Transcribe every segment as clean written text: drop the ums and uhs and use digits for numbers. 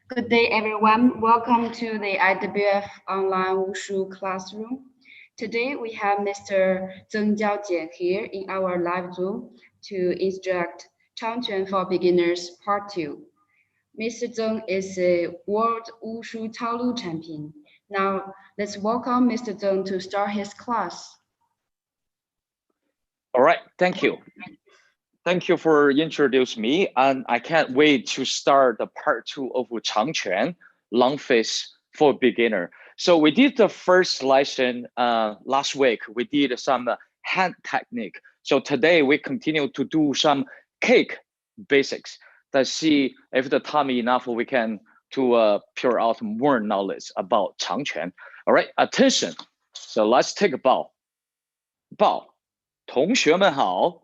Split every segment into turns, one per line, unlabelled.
Good day, everyone. Welcome to the IWF Online Wushu Classroom. Today, we have Mr. Zengjiao here in our live Zoom to instruct Changquan for Beginners Part 2. Mr. Zeng is a World Wushu Taolu champion. Now, let's welcome Mr. Zeng to start his class.
All right, thank you. Thank you for introducing me, and I can't wait to start the part 2 of Changquan, long face for beginner. So we did the first lesson last week. We did some hand technique. So today we continue to do some cake basics to see if the time enough we can to pour out more knowledge about Changquan. All right, attention. So let's take a bow. Bow. 同学们好。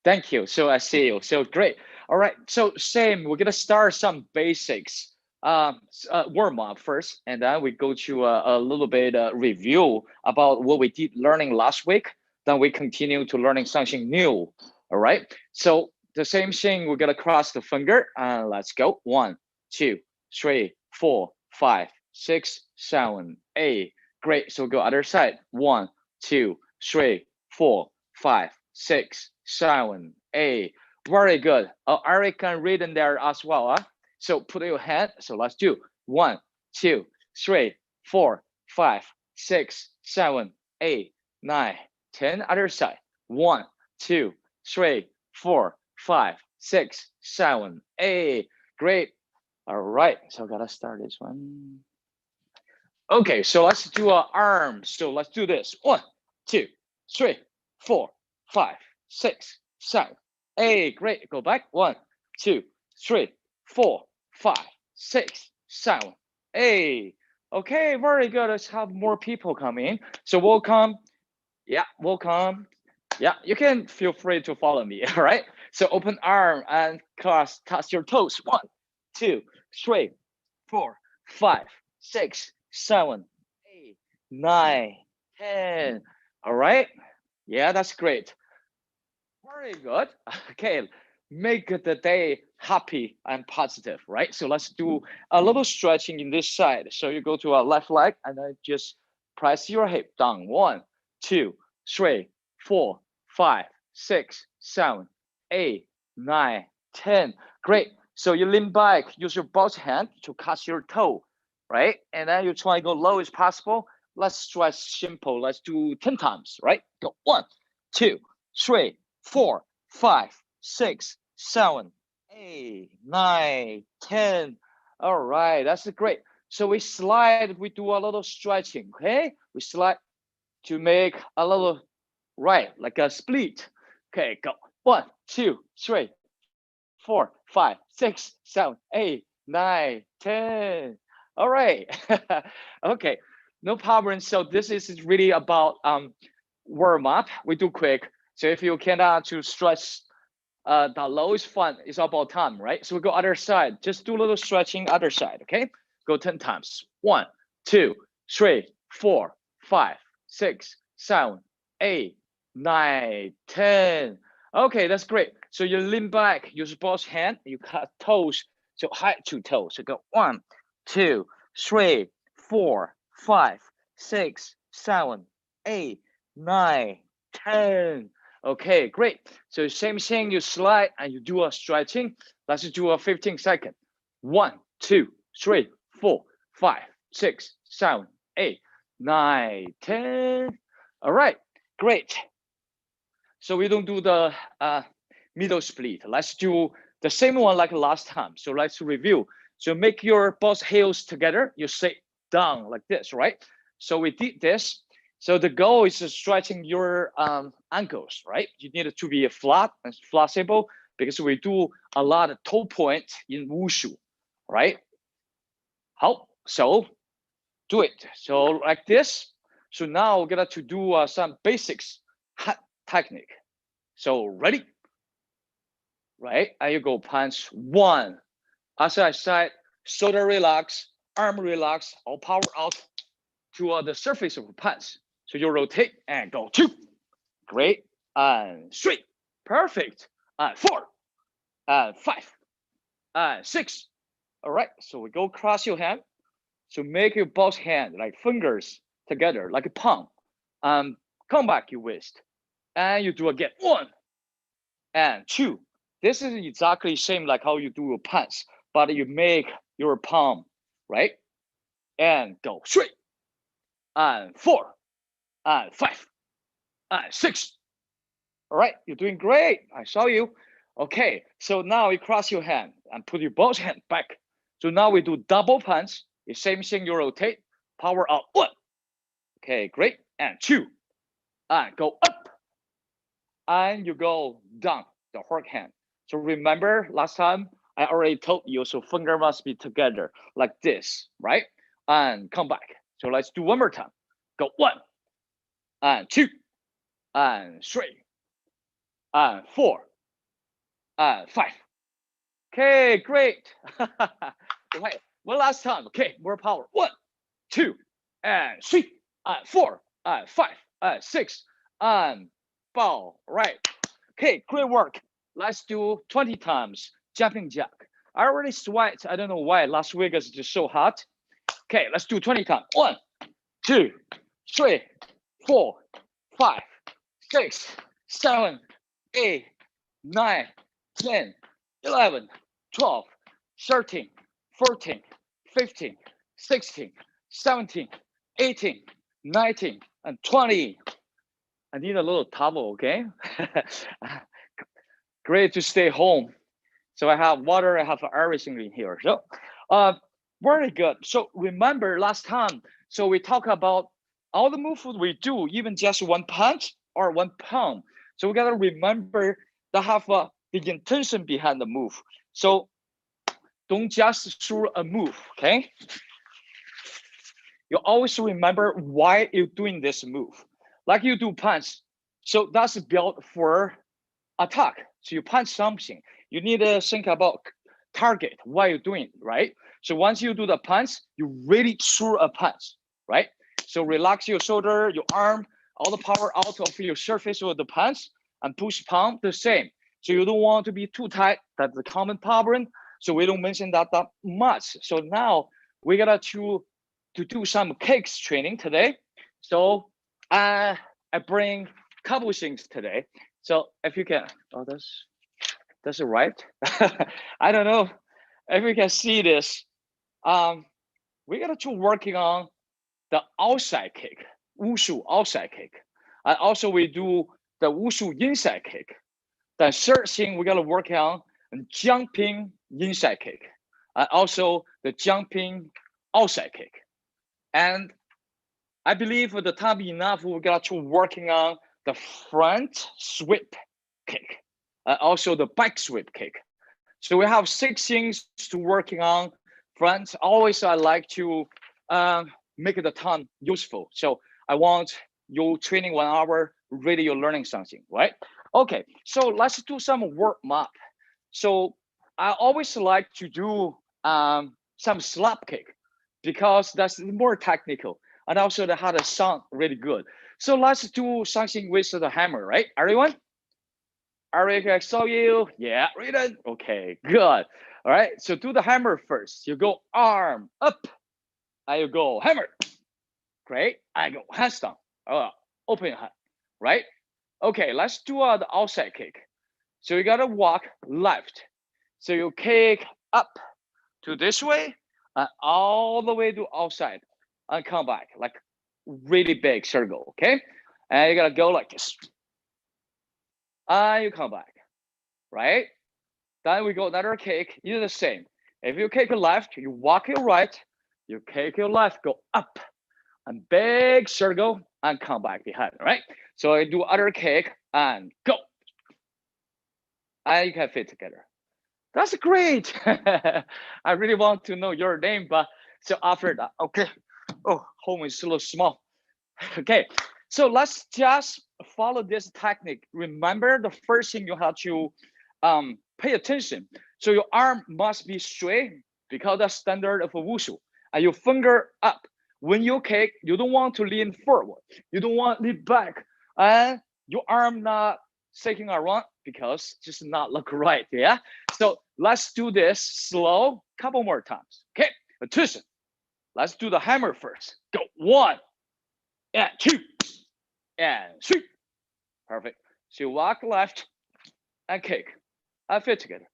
Thank you. So I see you. So great. All right. So same. We're gonna start some basics. Warm up first, and then we go to a little bit review about what we did learning last week. Then we continue to learning something new. All right. So the same thing. We're gonna cross the finger and let's go. 1, 2, 3, 4, 5, 6, 7, 8. Great. So go other side. 1, 2, 3, 4, 5, 6, 7, 8. Very good. Eric can read in there as well. So put your hand. So let's do 1, 2, 3, 4, 5, 6, 7, 8, 9, 10. Other side. 1, 2, 3, 4, 5, 6, 7, 8. Great. All right. So gotta start this one. Okay, so let's do our arm. So let's do this. 1, 2, 3, 4, 5, 6, 7, 8. Great. Go back. 1, 2, 3, 4, 5, 6, 7, 8. Okay, very good. Let's have more people come in. So welcome. Yeah, welcome. Yeah, you can feel free to follow me. All right. So open arm and touch your toes. 1, 2, 3, 4, 5, 6, 7, 8, 9, 10. All right. Yeah, that's great. Very good. Okay, make the day happy and positive, right? So let's do a little stretching in this side. So you go to our left leg and then just press your hip down. 1, 2, 3, 4, 5, 6, 7, 8, 9, 10. Great. So you lean back, use your both hand to catch your toe, right? And then you try to go low as possible. Let's stretch simple. Let's do 10 times, right? Go 1, 2, 3, 4, 5, 6, 7, 8, 9, 10. All right, that's great. So we slide, we do a little stretching, okay? We slide to make a little, right, like a split. Okay, go 1, 2, 3, 4, 5, 6, 7, 8, 9, 10. All right. Okay, no problem. So this is really about warm up. We do quick. So if you cannot to stretch the low is fun. It's about time, right? So we go other side. Just do a little stretching other side, okay? Go 10 times. 1, 2, 3, 4, 5, 6, 7, 8, 9, 10. Okay, that's great. So you lean back, use both hand, you cut toes, so height to toes. So go 1, 2, 3, 4, 5, 6, 7, 8, 9, 10. Okay, great. So same thing, you slide and you do a stretching. Let's do a 15 second. 1, 2, 3, 4, 5, 6, 7, 8, 9, 10. All right, great. So we don't do the middle split. Let's do the same one like last time. So let's review. So make your both heels together. You sit down like this, right? So we did this. So the goal is stretching your ankles, right? You need it to be flat and flexible because we do a lot of toe point in Wushu, right? How? So do it. So like this. So now we're gonna to do some basics technique. So ready? Right? And you go punch 1. As I said, shoulder relax, arm relax, all power out to the surface of the punch. So you rotate and go 2. Great. And 3. Perfect. And 4. and 5, and 6. All right, so we go cross your hand. So make your both hand like fingers together, like a palm. Come back your waist, and you do again 1 and 2. This is exactly same like how you do your pants, but you make your palm, right? And go 3 and 4 and 5 and 6. All right, you're doing great. I saw you. Okay, so now you cross your hand and put your both hand back. So now we do double punch. The same thing, you rotate. Power up 1. Okay, great. And 2. And go up. And you go down the hook hand. So remember last time I already told you, so finger must be together like this, right? And come back. So let's do one more time. Go 1 and 2 and 3 and 4 and 5. Okay, great. Right. One last time. Okay, more power. 1, 2 and 3 and 4 and 5 and 6 and bow. Right. Okay, great work. Let's do 20 times jumping jack. I already sweat. I don't know why. Last week is just so hot. Okay, let's do 20 times. 1, 2, 3, 4, 5, 6, 7, 8, 9, 10, 11, 12, 13, 14, 15, 16, 17, 18, 19, and 20. I need a little towel, okay? Great to stay home. So I have water, I have everything in here. So very good. So remember last time, so we talk about all the moves we do, even just one punch or one palm. So we gotta remember to have the intention behind the move. So don't just throw a move, okay? You always remember why you're doing this move. Like you do punch, so that's built for attack. So you punch something, you need to think about target, why you're doing, right? So once you do the punch, you really throw a punch, right? So relax your shoulder, your arm, all the power out of your surface of the punch, and push palm the same. So you don't want to be too tight. That's the common problem. So we don't mention that much. So now we gotta to do some kicks training today. So I bring a couple things today. So if you can, oh, that's right. I don't know if you can see this. We gotta to working on the outside kick, wushu outside kick. And also we do the wushu inside kick. The third thing we gotta work on jumping inside kick. And also the jumping outside kick. And I believe for the time enough, we got to working on the front sweep kick. Also the back sweep kick. So we have 6 things to working on. Front, always I like to make the time useful. So I want you training 1 hour, really you're learning something, right? Okay, so let's do some warm up. So I always like to do some slap kick because that's more technical and also the how to sound really good. So let's do something with the hammer, right? Everyone? Eric, I saw you. Yeah, Rita. Okay, good. All right, so do the hammer first. You go arm up. I go hammer. Great. I go hands down. Open hand, right? Okay, let's do the outside kick. So you gotta walk left. So you kick up to this way and all the way to outside and come back like really big circle, okay? And you gotta go like this. And you come back, right? Then we go another kick, you do the same. If you kick your left, you walk your right, you kick your left, go up and big circle and come back behind, right? So I do other kick and go. And you can fit together. That's great. I really want to know your name, but so after that, okay. Oh, home is a little small. Okay, so let's just follow this technique. Remember the first thing you have to pay attention. So your arm must be straight because that's standard of a wushu. And your finger up. When you kick, you don't want to lean forward. You don't want to lean back. And your arm not shaking around because just not look right. Yeah. So let's do this slow, couple more times. Okay. Attention. Let's do the hammer first. Go 1 and 2 and 3. Perfect. So you walk left and kick and fit together.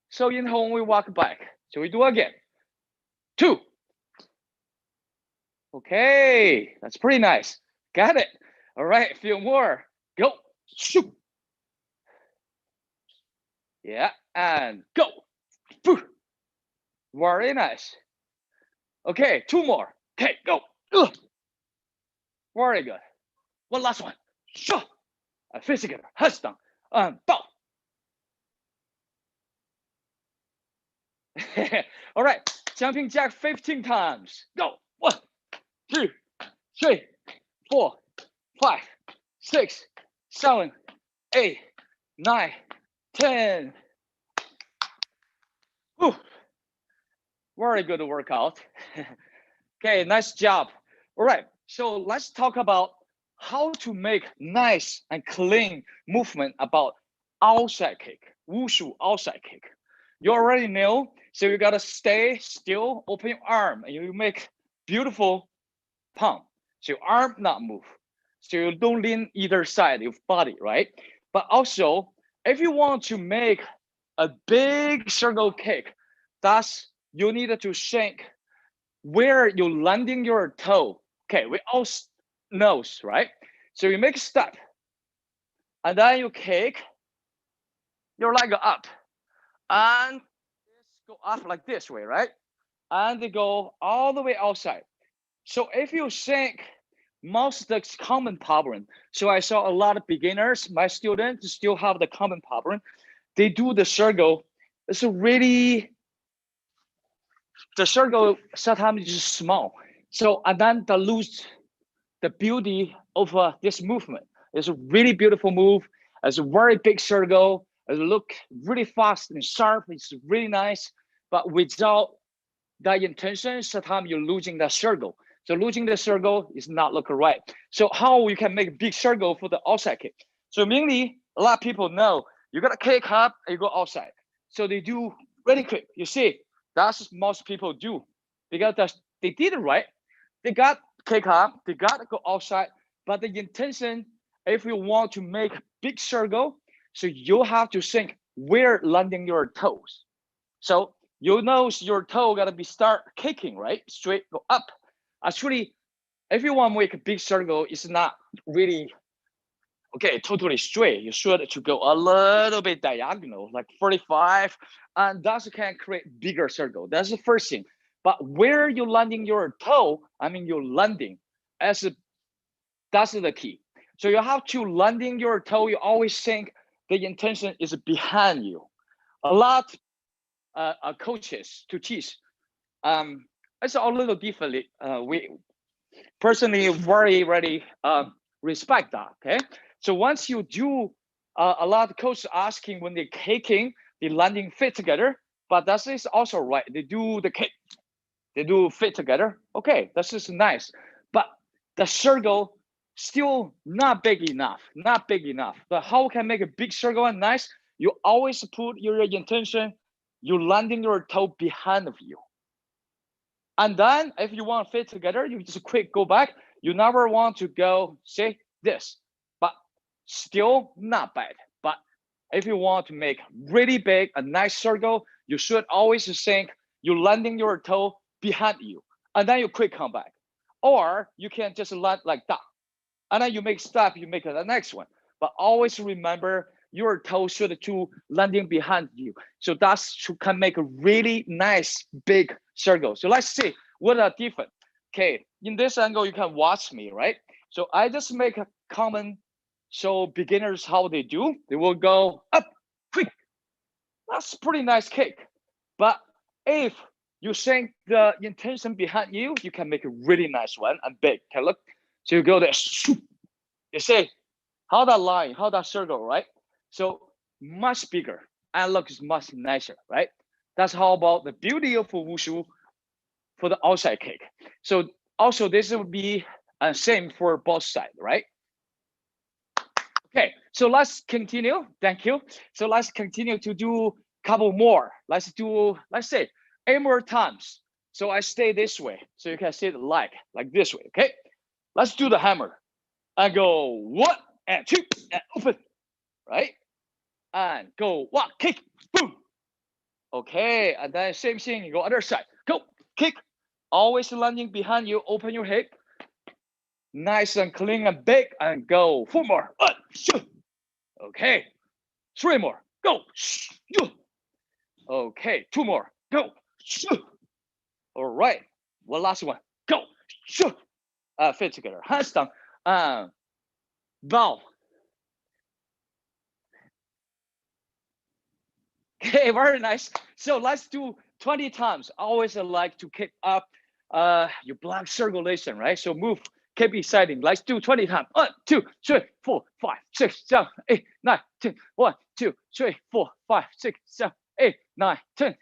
So in home we walk back. So we do again. 2. Okay, that's pretty nice. Got it. All right, a few more. Go. Shoot. Yeah, and go. Very nice. Okay, 2 more. Okay, go. Very good. One last one. Sure. And face together. Heads down. And bow. All right, jumping jack 15 times. Go. 1, 2, 3, 4, 5, 6, 7, 8, 9, 10. Whew. Very good workout. Okay, nice job. All right, so let's talk about how to make nice and clean movement about outside kick, wushu outside kick. You already know, so you gotta stay still, open your arm, and you make beautiful palm. So your arm not move. So you don't lean either side of your body, right? But also, if you want to make a big circle kick, that's you need to think where you landing your toe. Okay, we all knows, right? So you make a step, and then you kick your leg up, and go up like this way, right? And they go all the way outside. So if you think most of the common problem, so I saw a lot of beginners, my students still have the common problem. They do the circle. It's really, the circle sometimes is small. So and then they lose the beauty of this movement. It's a really beautiful move. It's a very big circle. It look really fast and sharp. It's really nice. But without that intention, sometimes you're losing that circle. So losing the circle is not looking right. So how you can make a big circle for the outside kick? So mainly, a lot of people know you gotta kick up and you go outside. So they do really quick. You see, that's what most people do because they did it right. They got kick up, they got to go outside. But the intention, if you want to make a big circle, so you have to think where landing your toes. So you know your toe gotta be start kicking, right? Straight go up. Actually, if you want to make a big circle, it's not really okay, totally straight. You should to go a little bit diagonal, like 45, and that can create bigger circle. That's the first thing. But where you landing your toe, I mean you're landing, that's the key. So you have to landing your toe. You always think the intention is behind you. A lot coaches to teach. It's a little differently. We personally very respect that. Okay, so once you do, a lot of coaches asking when they're kicking, the landing fit together. But that is also right. They do the kick, they do fit together. Okay, that's just nice. But the circle still not big enough. Not big enough. But how can make a big circle and nice? You always put your intention. You landing your toe behind of you. And then if you want to fit together, you just quick go back. You never want to go say this, but still not bad. But if you want to make really big, a nice circle, you should always think you landing your toe behind you, and then you quick come back. Or you can just land like that. And then you make step, you make the next one. But always remember your toe should to landing behind you. So that can make a really nice big circle. So let's see what are different. Okay, in this angle, you can watch me, right? So I just make a common, so beginners how they do. They will go up, quick. That's pretty nice kick. But if you think the intention behind you, you can make a really nice one and big. Okay, look. So you go there, you see how that line, how that circle, right? So much bigger and looks much nicer, right? That's how about the beauty of wushu for the outside kick. So also this will be same for both sides, right? Okay, So let's continue. Thank you. So let's continue to do a couple more. Let's do, let's say 8 more times. So I stay this way. So you can see the leg like this way. Okay. Let's do the hammer. I go 1 and 2 and open. Right. And go 1, kick, boom. Okay. And then same thing. You go other side. Go, kick. Always landing behind you. Open your hip. Nice and clean and big. And go 4 more. 1, 2. Okay. 3 more. Go. Okay. 2 more. Go. All right. One last one. Go. Fit together. Hands down. Bow. Okay, very nice. So let's do 20 times. Always like to kick up your blood circulation, right? So move, keep exciting. Let's do 20 times. 1, 2, 3, 4, 5, 6, 7, 8, 9, 10. 1, 2, 3, 4, 5, 6, 7, 8, 9, 10.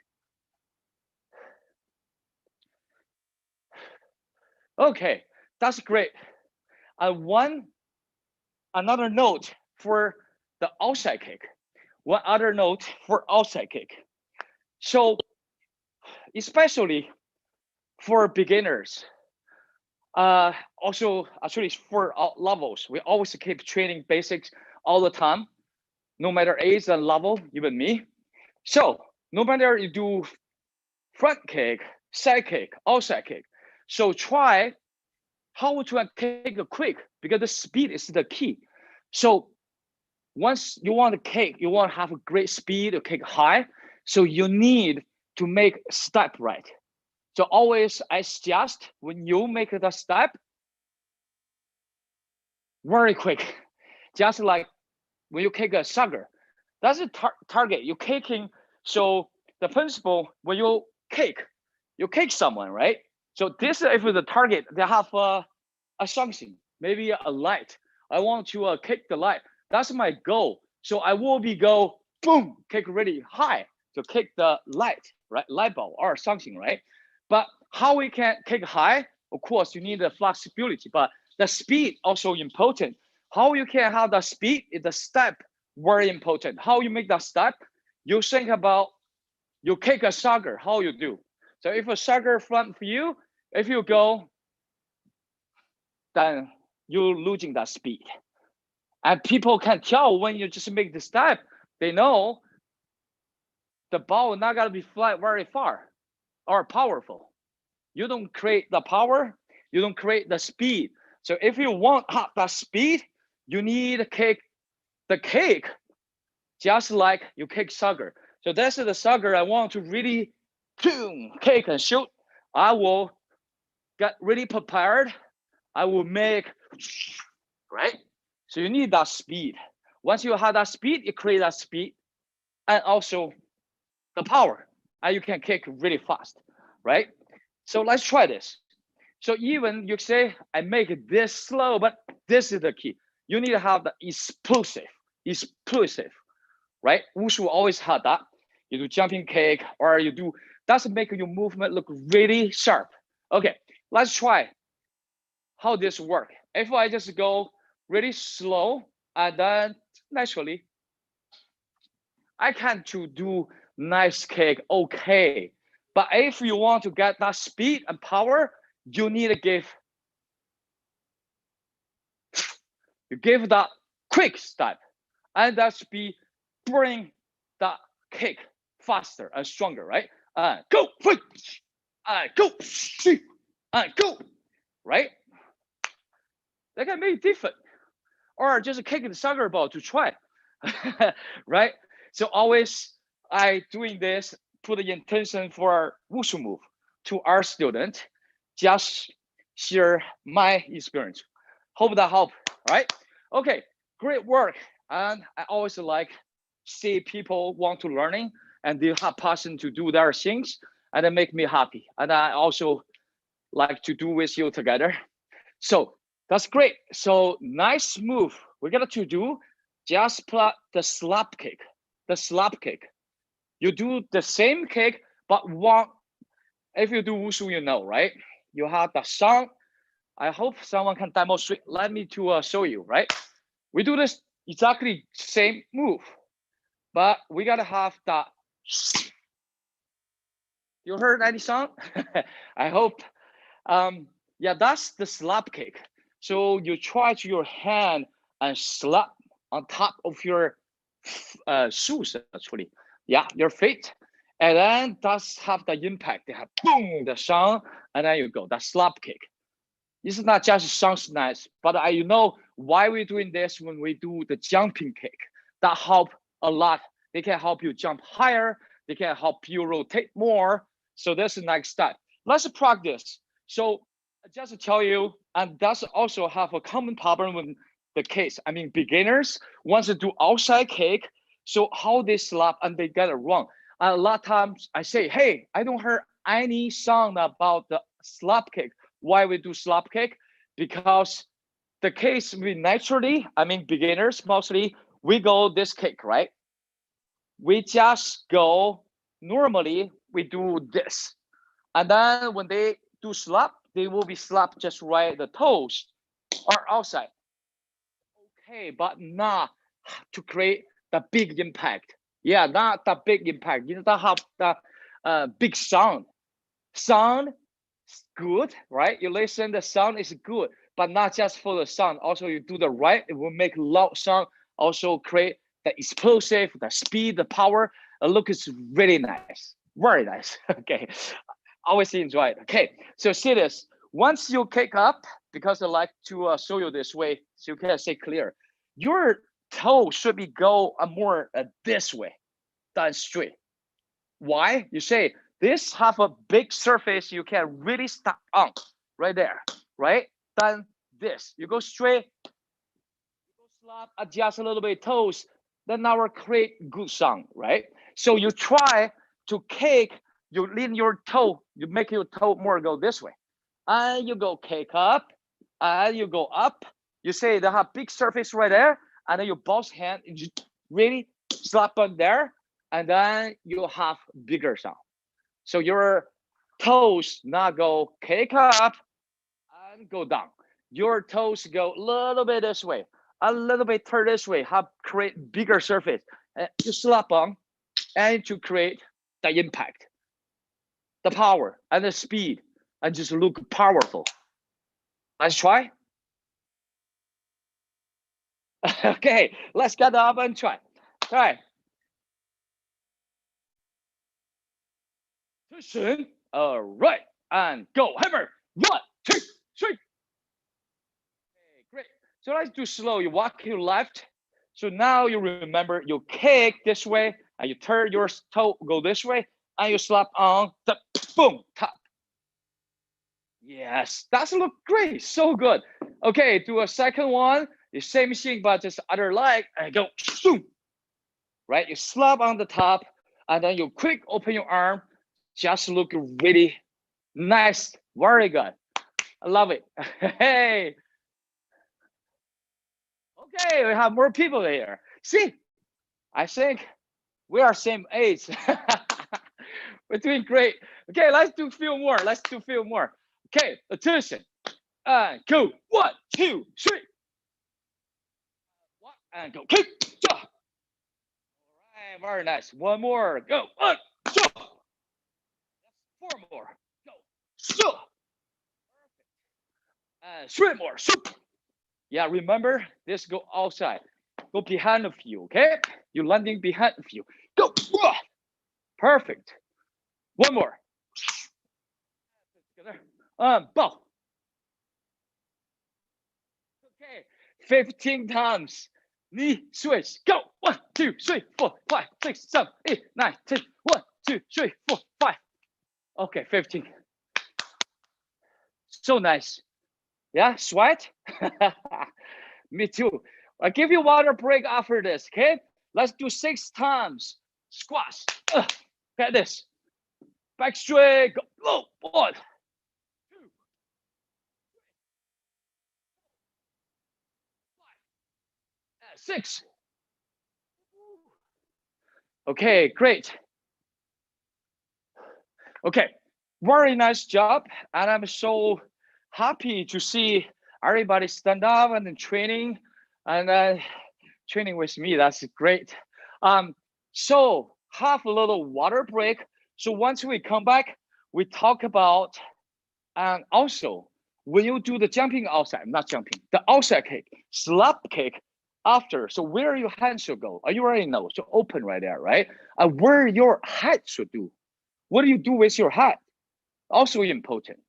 Okay, that's great. Another note for the outside kick. One other note for outside kick. So especially for beginners, also actually for levels, we always keep training basics all the time, no matter age and level, even me. So no matter you do front kick, side kick, outside kick, so try how to kick quick, because the speed is the key. So once you want to kick, you want to have a great speed to kick high. So you need to make step right. So always I suggest when you make the step, very quick, just like when you kick a sucker. That's the target you're kicking. So the principle when you kick someone, right? So this if the target, they have a something, maybe a light. I want to kick the light. That's my goal. So I will be go boom, kick really high to kick the light, right? Light bulb or something, right? But how we can kick high? Of course, you need the flexibility, but the speed also important. How you can have the speed is the step very important. How you make that step? You think about you kick a sucker. How you do? So if a sucker front for you, if you go, then you're losing that speed. And people can tell when you just make the step, they know the ball not gonna be fly very far or powerful. You don't create the power, you don't create the speed. So if you want that speed, you need to kick the kick just like you kick sucker. So that's the sucker I want to really boom, kick and shoot. I will get really prepared. I will make, right? So you need that speed. Once you have that speed, you create that speed and also the power, and you can kick really fast, right? So let's try this. So even you say, I make it this slow, but this is the key. You need to have the explosive, right? Wushu always had that. You do jumping kick or you do, that's make your movement look really sharp. Okay, let's try how this work. If I just go really slow and then naturally, I can to do nice kick, okay. But if you want to get that speed and power, you need to give that quick step, and that speed bring that kick faster and stronger, right? Go, quick, go, go, right? That can make it different. Or just kicking the soccer ball to try, right? So always I doing this, put the intention for our wushu move to our student, just share my experience. Hope that help, right? Okay, great work. And I always like see people want to learning and they have passion to do their things, and it make me happy. And I also like to do with you together. So that's great. So nice move. We're gonna to do just put the slap kick. The slap kick. You do the same kick, but one. If you do wushu, you know, right? You have the sound. I hope someone can demonstrate. Let me to show you, right? We do this exactly same move, but we gotta have that. You heard any sound? I hope. Yeah, that's the slap kick. So you try to your hand and slap on top of your shoes actually. Yeah, your feet. And then that's have the impact. They have boom, the sound, and then you go. That slap kick. It's not just sounds nice, but you know why we're doing this when we do the jumping kick. That help a lot. They can help you jump higher. They can help you rotate more. So that's the next step. Let's practice. So just to tell you, and that's also have a common problem with the case. I mean, beginners want to do outside kick. So how they slap and they get it wrong. A lot of times I say, hey, I don't hear any sound about the slap kick. Why we do slap kick? Because the case we naturally, I mean beginners mostly, we go this kick, right? We just go, normally we do this. And then when they do slap, they will be slapped just right, the toes are outside. Okay, but not to create the big impact. Yeah, not the big impact. You don't have the big sound. Sound is good, right? You listen, the sound is good, but not just for the sound. Also, you do the right, it will make loud sound. Also create the explosive, the speed, the power. The look is really nice, very nice. Okay, always enjoy it. Okay, so see this. Once you kick up, because I like to show you this way, so you can say clear. Your toe should be go more this way than straight. Why? You say this have a big surface you can really step on right there, right? Then this, you go straight, you go slap, adjust a little bit toes, then now create good sound, right? So you try to kick, you lean your toe, you make your toe more go this way, and you go kick up, and you go up. You say they have big surface right there, and then you both hand, and you really slap on there, and then you have bigger sound. So your toes not go kick up and go down. Your toes go a little bit this way, a little bit turn this way, have create bigger surface. You slap on and to create the impact, the power and the speed, and just look powerful. Let's try. Okay, let's get up and try. Try. Position. All right, and go. Hammer. 1, 2, 3. Okay, great. So let's do slow. You walk your left. So now you remember you kick this way, and you turn your toe, go this way, and you slap on the boom top. Yes, that's look great. So good. Okay, do a second one. The same thing, but just other leg, and go. Boom. Right, you slap on the top, and then you quick open your arm. Just look really nice. Very good. I love it. Hey. Okay, we have more people here. See, I think we are same age. We're doing great. Okay, let's do a few more. Let's do a few more. Okay, attention. And go. 1, 2, 3. And go. Kick. All right, very nice. One more. Go. 1, 2. 4 more. Go. So. And 3 more. Super. Yeah, remember this go outside. Go behind of you, okay? You're landing behind of you. Go. Perfect. One more. Bow. Okay, 15 times. Knee switch. Go. 1, 2, 3, 4, 5, 6, 7, 8, 9, 10. 1, 2, 3, 4, 5. Okay, 15. So nice. Yeah, sweat? Me too. I'll give you water break after this, okay? Let's do 6 times. Squash. Get this. Back straight. Go. Oh, 1, 2, 5, 6. Okay, great. Okay, very nice job. And I'm so happy to see everybody stand up and training and training with me. That's great. So have a little water break. So once we come back, we talk about, and also when you do the jumping outside, not jumping, the outside kick, slap kick after. So where your hand should go, you already know. So open right there, right? Where your head should do. What do you do with your head? Also important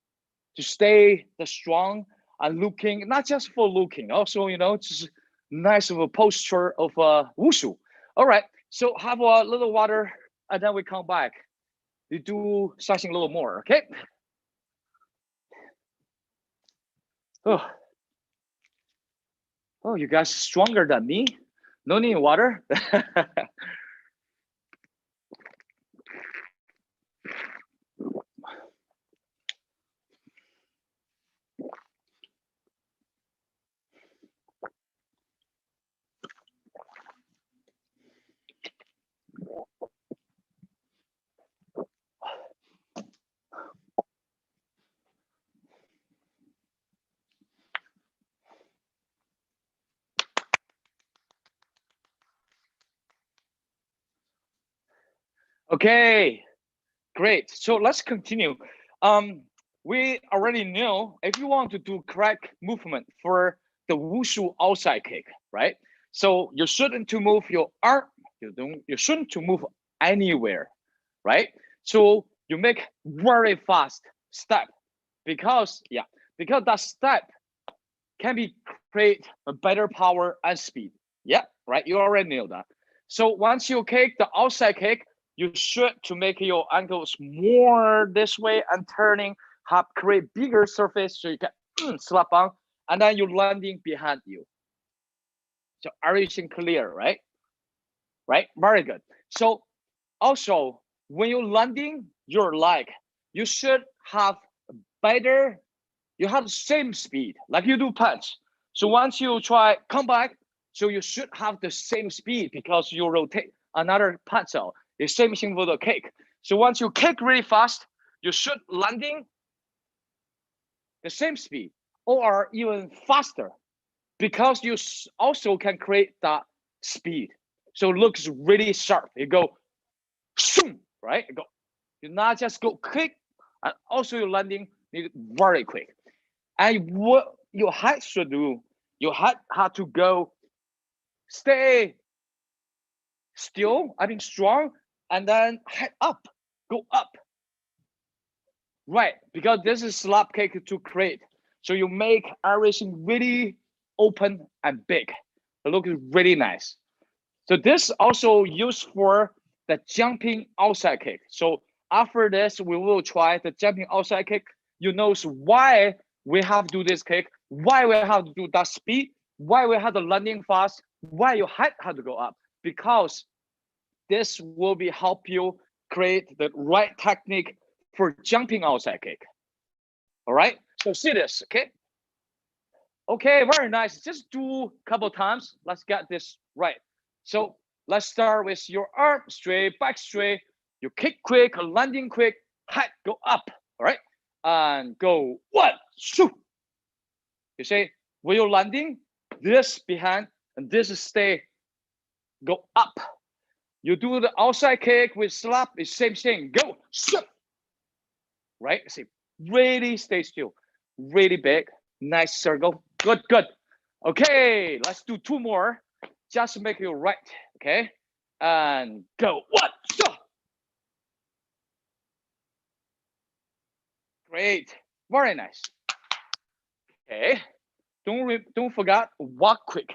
to stay the strong and looking, not just for looking, also, you know, just nice of a posture of wushu. All right, so have a little water and then we come back. You do something a little more, okay? Oh, you guys stronger than me? No need water? Okay, great. So let's continue. We already know if you want to do correct movement for the wushu outside kick, right? So you shouldn't to move your arm. You shouldn't to move anywhere, right? So you make very fast step because that step can be create a better power and speed. Yeah, right. You already know that. So once you kick the outside kick, you should to make your ankles more this way and turning, have create bigger surface so you can slap on, and then you're landing behind you. So everything clear, right? Right, very good. So also when you're landing your leg, you should have better, you have the same speed like you do punch. So once you try come back, so you should have the same speed because you rotate another punch out. The same thing for the kick. So once you kick really fast, you should landing the same speed or even faster because you also can create that speed. So it looks really sharp. You go, right? You go, you not just go quick, and also your landing need very quick. And what your head should do, your head had to go, stay still, I mean strong, and then head up, go up. Right, because this is slap kick to create. So you make everything really open and big. It looks really nice. So this also used for the jumping outside kick. So after this, we will try the jumping outside kick. You know why we have to do this kick, why we have to do that speed, why we have to landing fast, why your head had to go up. Because this will be help you create the right technique for jumping outside kick. All right, so see this, okay? Okay, very nice. Just do a couple times. Let's get this right. So let's start with your arm straight, back straight. You kick quick, landing quick, head go up. All right, and go 1, 2. You say when you're landing, this behind and this is stay, go up. You do the outside kick with slap, it's same thing. Go, shoot. Right? See, really stay still, really big, nice circle. Good, good. Okay, let's do 2 more. Just to make you right. Okay, and go 1, 2. Great, very nice. Okay, don't forget walk quick,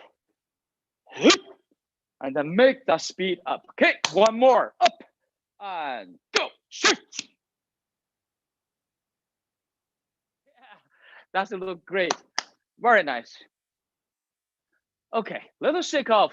and then make that speed up. Okay, 1 more up and go. Shoot. That's a look great. Very nice. Okay, little shake off.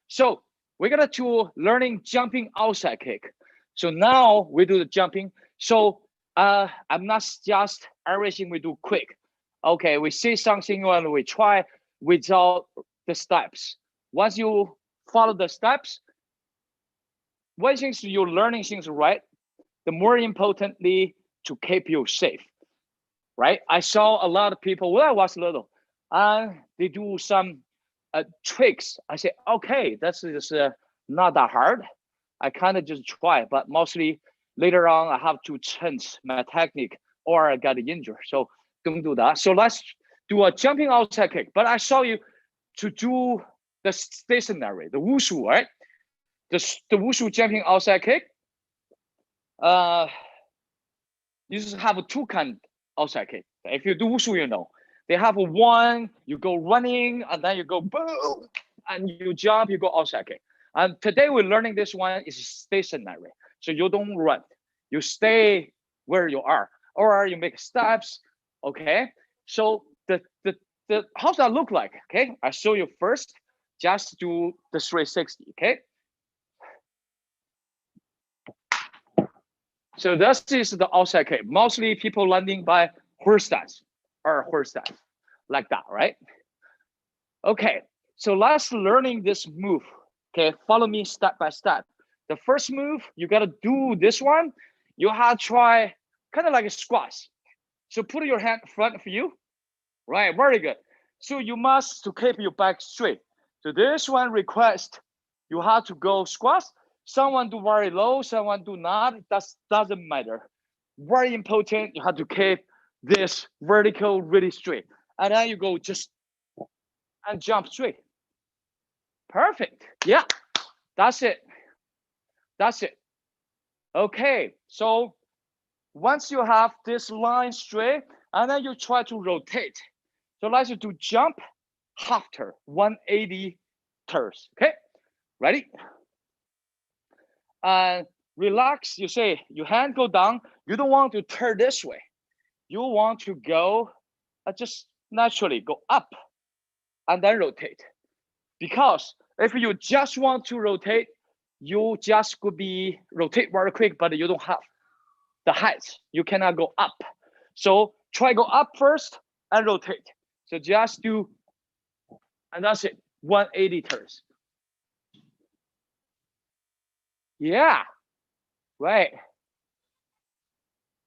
So we're gonna do learning jumping outside kick. So now we do the jumping. So I'm not just everything we do quick. Okay, we see something and we try without the steps. Once you follow the steps, one thing you're learning things right, the more importantly to keep you safe. Right? I saw a lot of people when I was little, they do some tricks. I say, okay, that's just not that hard. I kind of just try, but mostly later on I have to change my technique or I got injured. So don't do that. So let's do a jumping outside kick. But I saw you to do the stationary, the wushu, right? The wushu jumping outside kick. You just have two kind outside kick. If you do wushu, you know. They have one, you go running, and then you go boom, and you jump, you go outside kick. And today we're learning this one is stationary. So you don't run, you stay where you are, or you make steps, okay? So the how's that look like, okay? I show you first, just do the 360, okay? So this is the outside kick. Mostly people landing by horse stance or horse stance, like that, right? Okay, so let's learning this move. Okay, follow me step by step. The first move, you gotta do this one. You have to try kind of like a squash. So put your hand in front of you, right? Very good. So you must to keep your back straight. So this one request, you have to go squash. Someone do very low, someone do not. That doesn't matter. Very important. You have to keep this vertical really straight, and then you go just and jump straight. Perfect. Yeah, that's it. That's it. Okay, so once you have this line straight, and then you try to rotate. So let's do jump half turn, 180 turns. Okay, ready? Relax. You say your hand go down. You don't want to turn this way. You want to go just naturally go up and then rotate. Because if you just want to rotate, you just could be rotate very quick, but you don't have the height. You cannot go up. So try go up first and rotate. So just do, and that's it, 180 turns. Yeah, right.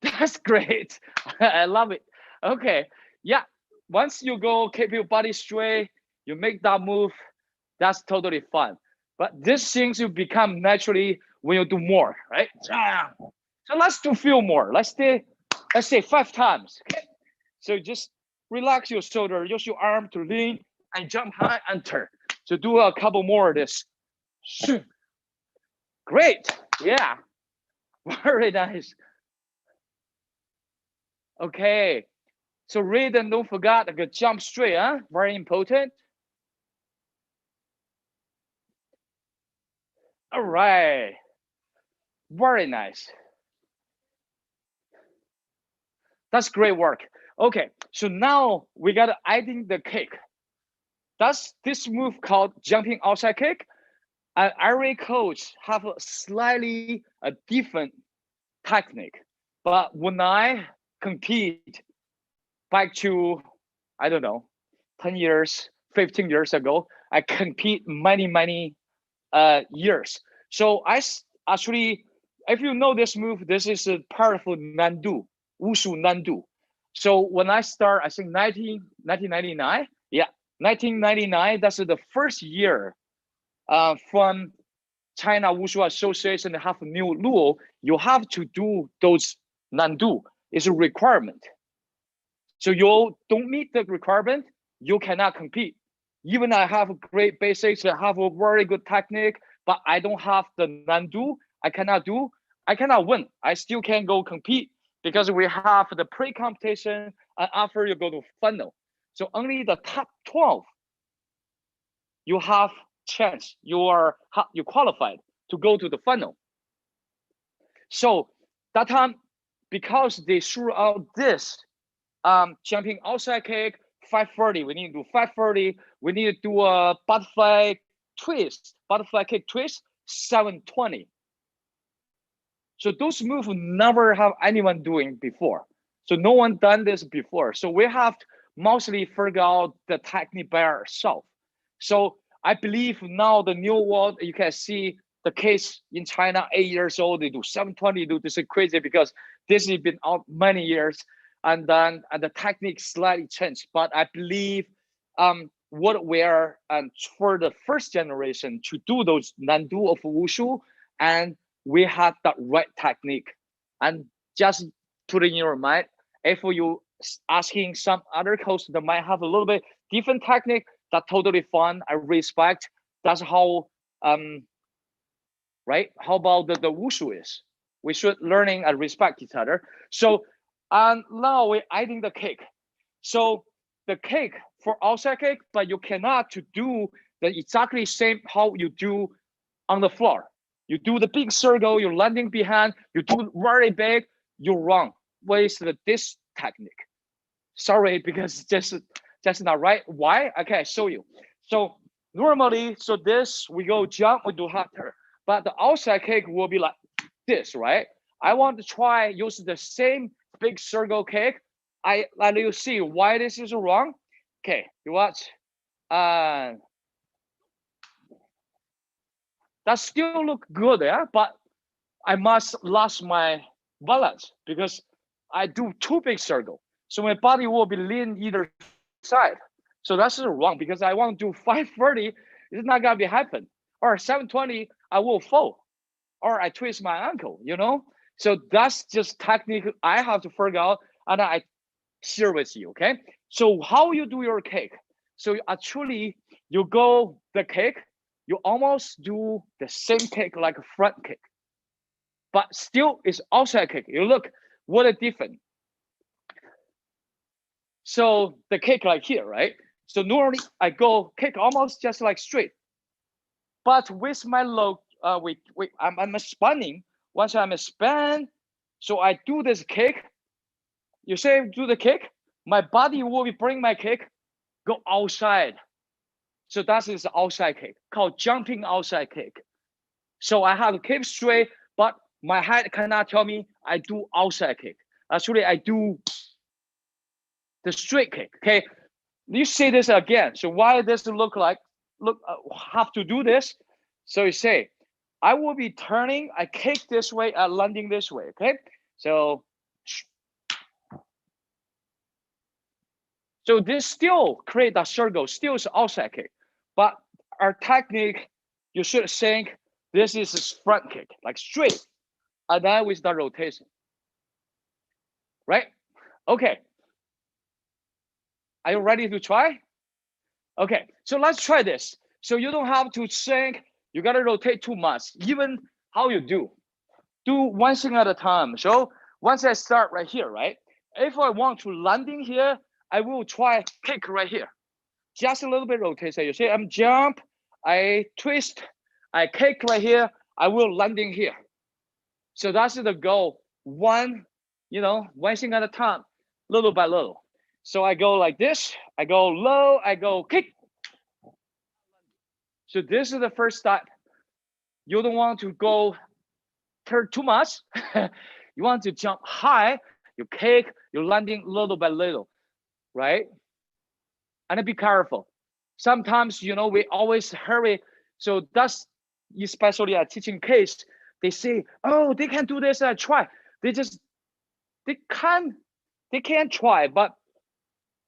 That's great. I love it. Okay, yeah. Once you go keep your body straight, you make that move, that's totally fun. But these things will become naturally when you do more, right? So let's do few more. Let's say 5 times. Okay? So just relax your shoulder, use your arm to lean and jump high and turn. So do a couple more of this. Great. Yeah. Very nice. Okay. So read and don't forget, like, jump straight, huh? Very important. All right. Very nice. That's great work. Okay, so now we got adding the kick. That's this move called jumping outside kick. And every coach have a slightly different technique. But when I compete back to, I don't know, 10 years, 15 years ago, I compete many years. So I actually, if you know this move, this is a powerful Nandu, Wushu Nandu. So when I start, I think 1999, yeah, 1999, that's the first year from China Wushu Association have a new rule. You have to do those Nandu. It's a requirement. So you don't meet the requirement, you cannot compete. Even I have great basics, I have a very good technique, but I don't have the Nandu, I cannot win. I still can go compete because we have the pre-competition and after you go to final. So only the top 12, you have chance, you qualified to go to the final. So that time, because they threw out this jumping outside kick, 540, we need to do 540, we need to do a butterfly kick twist, 720. So those moves never have anyone doing before. So no one done this before. So we have to mostly figure out the technique by ourselves. So I believe now the new world, you can see the case in China, 8 years old, they do 720, do this is crazy because this has been out many years, and then the technique slightly changed. But I believe what we are for the first generation to do those non-do of wushu, and we have the right technique. And just put it in your mind, if you asking some other coach that might have a little bit different technique, that's totally fun. I respect. That's how right? How about the wushu is? We should learning and respect each other. So now we're adding the cake. So the cake for outside cake, but you cannot to do the exactly same how you do on the floor. You do the big circle, you're landing behind, you do very big, you're wrong. Waste this technique. Sorry, because just not right. Why? Okay, I show you. So normally, so this we go jump, we do hot turn, but the outside kick will be like this, right? I want to try use the same big circle kick. I let you see why this is wrong. Okay, you watch. That still look good, yeah, but I must lose my balance because I do too big circle. So my body will be lean either side. So that's wrong because I want to do 530. It's not gonna be happen. Or 720, I will fall. Or I twist my ankle, you know? So that's just technique I have to figure out and I share with you, okay? So how you do your kick? So actually you go the kick, you almost do the same kick like a front kick, but still it's outside kick. You look what a difference. So the kick like here, right? So normally I go kick almost just like straight, but with my low, I'm spinning. Once I'm a span, so I do this kick. You say do the kick, my body will be bring my kick, go outside. So that is the outside kick, called jumping outside kick. So I have to keep straight, but my head cannot tell me I do outside kick. Actually, I do the straight kick. Okay, you see this again. So why does it look have to do this? So you say, I will be turning, I kick this way, landing this way. Okay, so this still create a circle, still is outside kick, but our technique, you should think this is a front kick, like straight, and then with the rotation, right? Okay, are you ready to try? Okay, so let's try this. So you don't have to think you gotta rotate too much, even how you do one thing at a time. So once I start right here, right? If I want to landing here, I will try kick right here. Just a little bit rotation. You see, I'm jump, I twist, I kick right here, I will landing here. So that's the goal. One thing at a time, little by little. So I go like this, I go low, I go kick. So this is the first step. You don't want to go turn too much. You want to jump high, you kick, you're landing little by little, right? And be careful. Sometimes, we always hurry. So that's especially a teaching case. They say, oh, they can do this, try. They can't try, but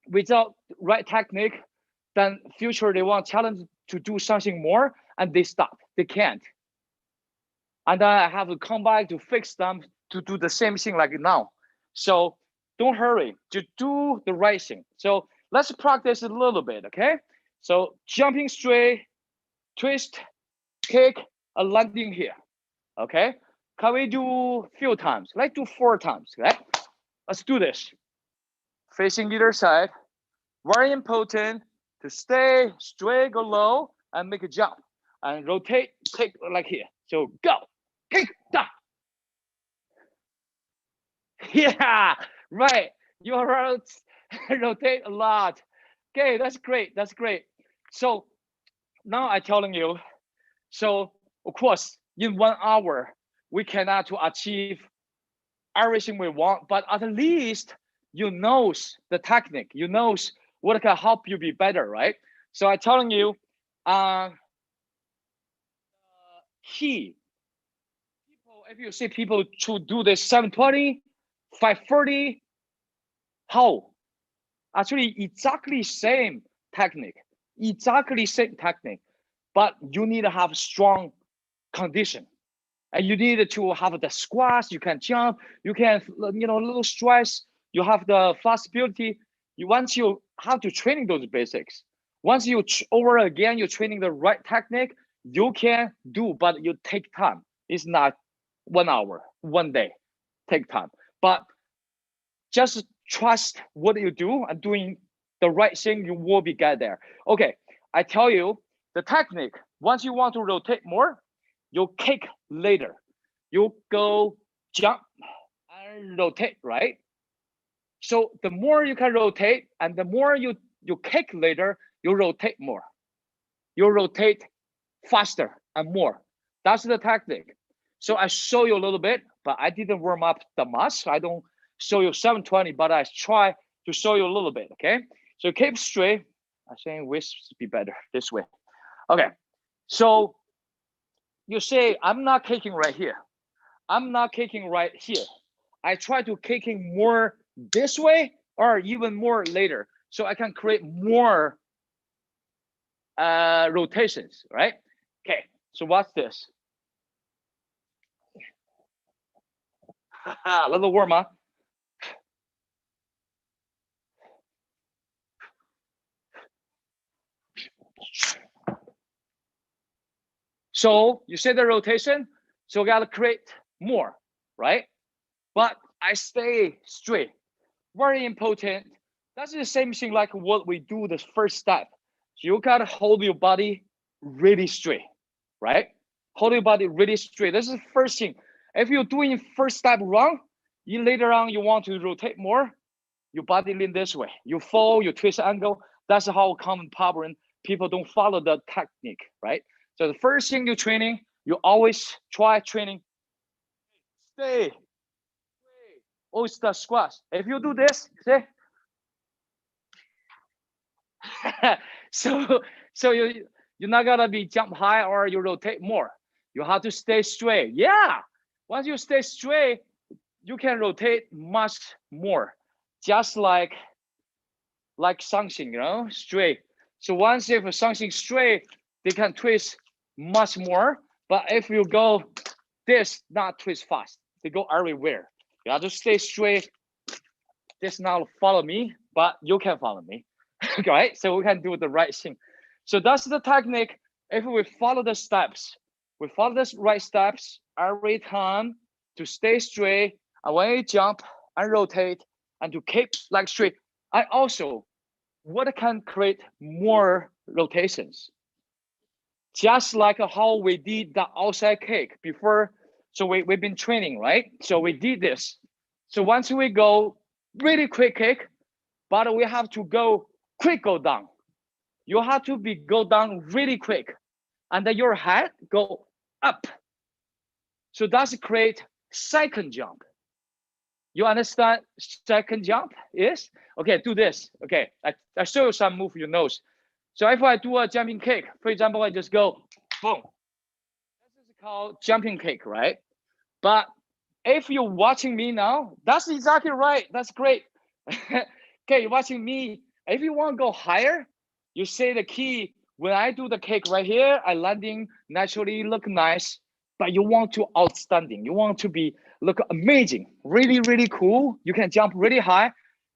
without right technique, then future they want challenge to do something more and they stop. They can't. And then I have to come back to fix them to do the same thing like now. So don't hurry, just do the right thing. So let's practice a little bit, okay? So jumping straight, twist, kick, a landing here, okay? Can we do a few times? Let's do 4 times, okay? Let's do this. Facing either side, very important to stay straight, go low, and make a jump. And rotate, kick like here. So go, kick, down. Yeah, right. You rotate a lot. Okay, that's great. That's great. So now I'm telling you. So of course, in 1 hour, we cannot to achieve everything we want, but at least you knows the technique. You knows what can help you be better, right? So I'm telling you, key. If you see people to do this 720, 530, how? Actually, exactly same technique, exactly same technique, but you need to have strong condition. And you need to have the squats, you can jump, you can, a little stress, you have the flexibility. Once you have to training those basics, once you over again, you're training the right technique, you can do, but you take time. It's not 1 hour, 1 day, take time. But just trust what you do and doing the right thing, you will be get there. Okay, I tell you the technique. Once you want to rotate more, you kick later. You go jump and rotate, right? So the more you can rotate and the more you kick later, you rotate more. You rotate faster and more. That's the technique. So I show you a little bit, but I didn't warm up the much. I don't show you 720, but I try to show you a little bit, okay? So keep straight. I think this would be better this way. Okay, so you say, I'm not kicking right here. I'm not kicking right here. I try to kicking more this way or even more later. So I can create more rotations, right? Okay, so watch this. A little warm up. So you see the rotation, so we gotta create more, right? But I stay straight, very important. That's the same thing like what we do the first step. You gotta hold your body really straight, right? Hold your body really straight. This is the first thing. If you're doing first step wrong, you later on you want to rotate more, your body lean this way. You fall, you twist angle. That's how common problem. People don't follow the technique, right? So the first thing you're training, you always try training. Stay. Always the squats. If you do this, see? so you're not gonna be jump high or you rotate more. You have to stay straight. Yeah. Once you stay straight, you can rotate much more. Just like something, straight. So once if something straight, they can twist much more. But if you go this, not twist fast, they go everywhere. You have to stay straight. This now follow me, but you can follow me, right? So we can do the right thing. So that's the technique. If we follow the steps, we follow the right steps every time to stay straight. And when you jump and rotate and to keep like straight, I also what can create more rotations. Just like how we did the outside kick before. So we've been training, right? So we did this. So once we go really quick kick, but we have to go quick go down. You have to go down really quick. And then your head go up. So that's create second jump. You understand second jump is? Okay, do this. Okay, I show you some move you know. So if I do a jumping kick, for example, I just go boom. This is called jumping kick, right? But if you're watching me now, that's exactly right. That's great. Okay, you're watching me. If you want to go higher, you say the key. When I do the kick right here, I landing naturally look nice, but you want to outstanding. You want to be look amazing, really, really cool. You can jump really high.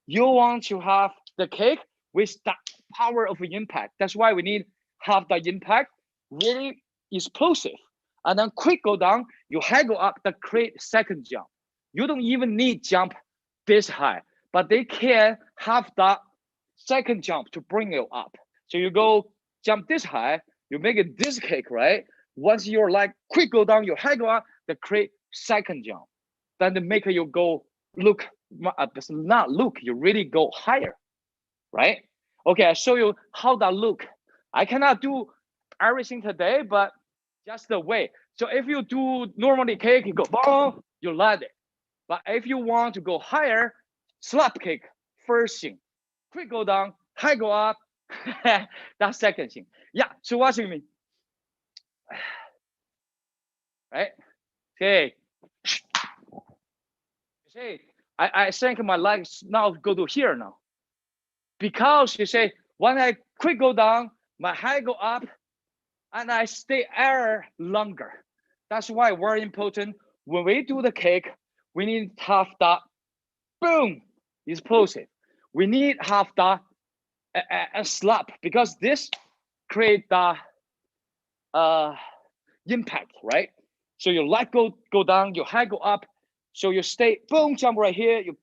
You want to have the kick with that power of impact. That's why we need have the impact really explosive. And then quick go down, you head go up, that create second jump. You don't even need jump this high, but they can have that second jump to bring you up. So you go jump this high, you make it this kick, right? Once you're like quick go down, your head go up, they create second jump. Then they make you go look, not look, you really go higher, right? Okay, I show you how that look. I cannot do everything today, but just the way. So if you do normally kick, you go boom, you land it. But if you want to go higher, slap kick, first thing. Quick go down, high go up. That's second thing. Yeah, so watching me. Right? Okay. See, I think my legs now go to here now. Because you say, when I quick go down, my head go up, and I stay air longer. That's why very important. When we do the kick, we need half that, boom, explosive. We need half that a slap, because this create the impact, right? So your leg go down, your head go up, so you stay, boom, jump right here. You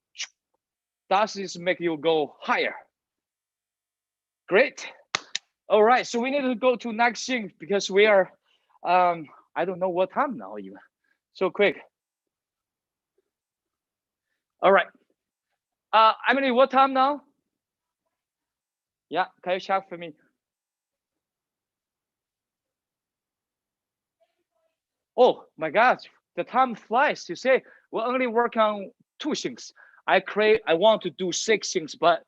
that is make you go higher. Great. All right, so we need to go to next thing because we are, I don't know what time now even. So quick. All right. Emily, what time now? Yeah, can you check for me? Oh my God, the time flies. You say we'll only work on 2 things. I want to do 6 things, but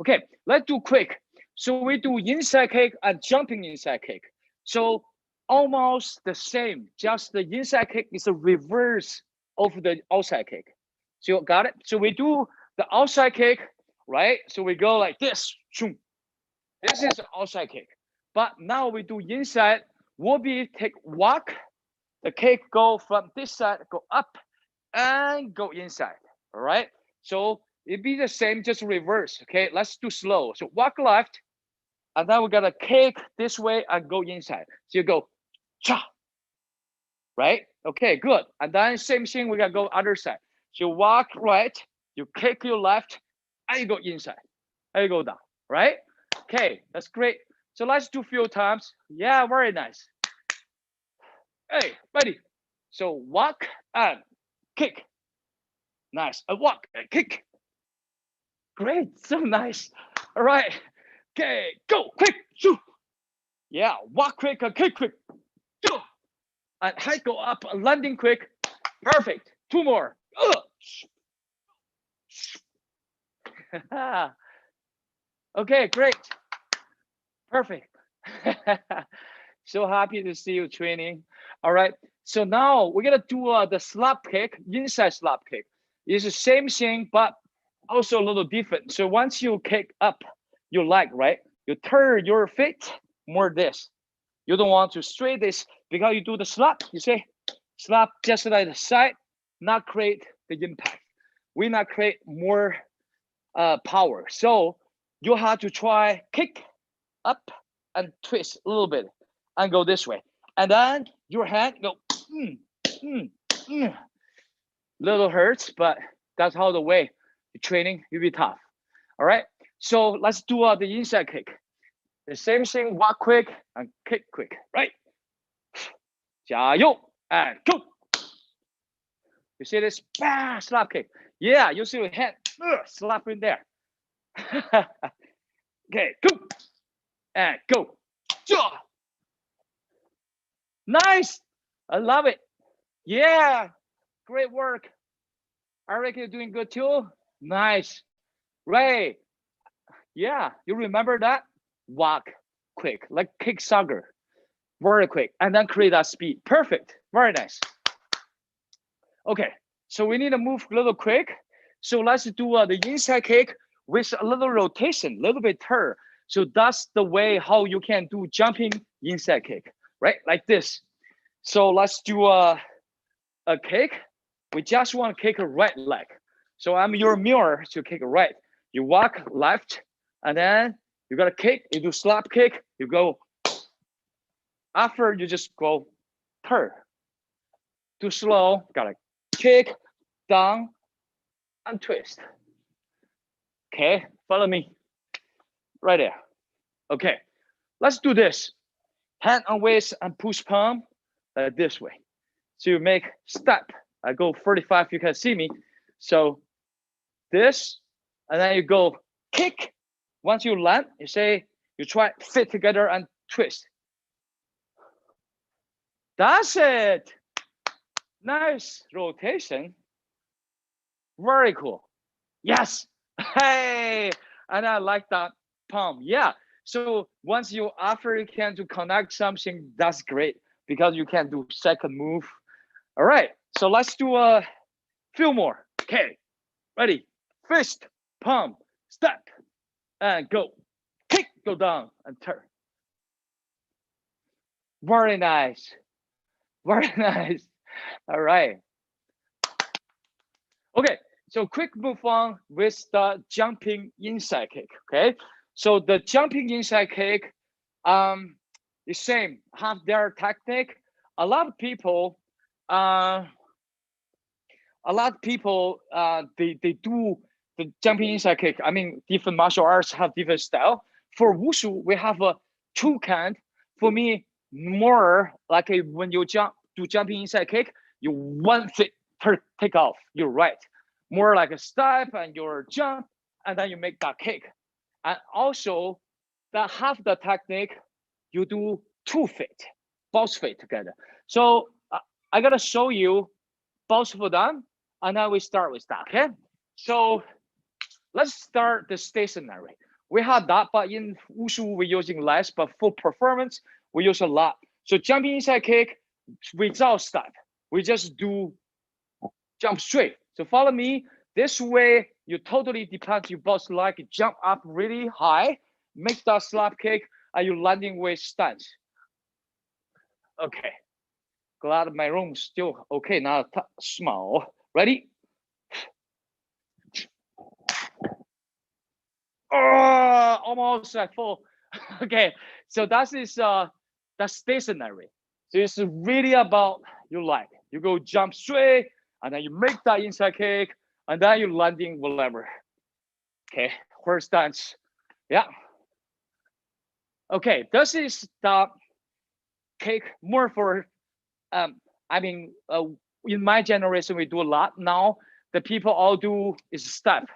okay, let's do quick. So we do inside kick and jumping inside kick. So almost the same, just the inside kick is a reverse of the outside kick. So you got it? So we do the outside kick, right? So we go like this. This is the outside kick. But now we do inside, will be take walk, the kick go from this side, go up and go inside, all right? So it'd be the same, just reverse, okay? Let's do slow. So walk left, and then we got to kick this way and go inside. So you go, cha, right? Okay, good. And then same thing, we got to go other side. So you walk right, you kick your left, and you go inside, and you go down, right? Okay, that's great. So let's do a few times. Yeah, very nice. Hey, ready. So walk and kick. Nice. A walk and kick. Great. So nice. All right. Okay. Go quick. Shoo. Yeah. Walk quick and kick quick. Go. And head go up and landing quick. Perfect. 2 more. Okay. Great. Perfect. So happy to see you training. All right. So now we're gonna do the slap kick, inside slap kick. It's the same thing, but also a little different. So once you kick up your leg, right, you turn your feet more this. You don't want to straight this because you do the slap. You say slap just like the side, not create the impact. We not create more power. So you have to try kick up and twist a little bit and go this way. And then your hand go, little hurts, but that's how the way the training will be tough. All right. So let's do the inside kick. The same thing, walk quick and kick quick, right? 加油 and go. You see this? Bah, slap kick. Yeah, you see your hand slap in there. Okay, go. And go. Nice. I love it. Yeah, great work. Eric, you're doing good too. Nice. Right. Yeah, you remember that? Walk quick, like kick soccer. Very quick, and then create that speed. Perfect. Very nice. Okay, so we need to move a little quick. So let's do the inside kick with a little rotation, a little bit turn. So that's the way how you can do jumping inside kick, right? Like this. So let's do a kick. We just want to kick a right leg. So I'm your mirror to kick right. You walk left, and then you got to kick. You do slap kick. You go. After you just go turn. Too slow. Gotta kick, down, and twist. Okay, follow me. Right there. Okay, let's do this. Hand on waist and push palm this way. So you make step. I go 45, you can see me. So this, and then you go kick. Once you land, you say, you try fit together and twist. That's it. Nice rotation. Very cool. Yes. Hey, and I like that palm. Yeah. So once you after you can to connect something, that's great because you can do second move. All right. So let's do a few more. Okay. Ready? Fist, palm, step, and go. Kick, go down and turn. Very nice. Very nice. All right. Okay, so quick move on with the jumping inside kick. Okay, so the jumping inside kick, the same, have their technique. A lot of people, uh, they do the jumping inside kick. I mean, different martial arts have different style. For wushu, we have a two kind. For me, more like when you do jumping inside kick, you one foot per take off. You're right. More like a step and your jump, and then you make that kick. And also, that half the technique, you do 2 feet, both feet together. So I gotta show you both of them, and then we start with that. Okay. So let's start the stationary. We have that, but in wushu we're using less, but for performance we use a lot. So jumping inside kick without step, we just do jump straight. So follow me. This way, you totally depend. You both like jump up really high, make that slap kick, and you landing with stance. Okay. Glad my room's still okay. Now small. Ready? Oh, almost like full. Okay, so that is that's stationary. So it's really about you like. You go jump straight, and then you make that inside kick, and then you landing whatever. Okay, horse stance. Yeah. Okay, this is the kick more for I mean in my generation we do a lot. Now the people all do is step.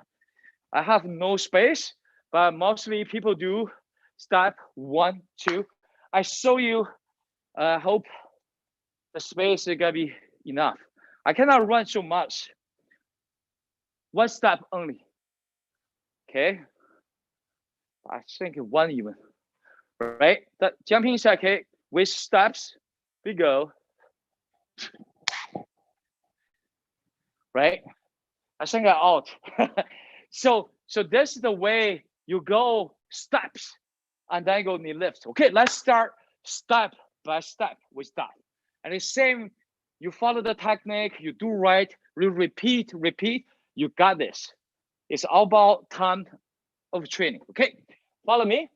I have no space, but mostly people do step 1, 2. I show you. Hope the space is gonna be enough. I cannot run so much. One step only. Okay. I think one even. Right. The jumping inside kick with steps. We go. Right. I think I out. So this is the way you go steps and then go knee lift. Okay, let's start step by step with that. And the same, you follow the technique, you do right, you repeat, you got this. It's all about time of training. Okay, follow me.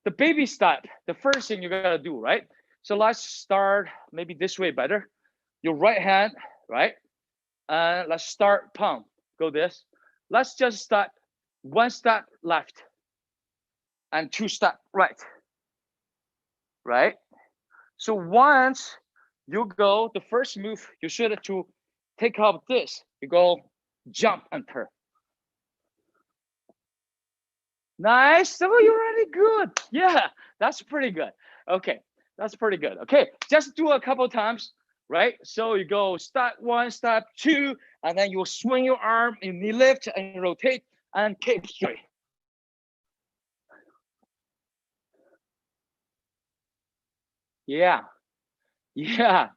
The baby step, the first thing you gotta do, right? So let's start maybe this way better. Your right hand, right? Let's start palm. Go this. Let's just start 1 step left and 2 step right. Right? So once you go, the first move you should to take up this. You go jump and turn. Nice. Oh, you're really good. Yeah, that's pretty good. Okay, that's pretty good. Okay, just do a couple times, right? So you go step 1, step 2, and then you swing your arm, you knee lift and rotate and keep straight. Yeah, yeah.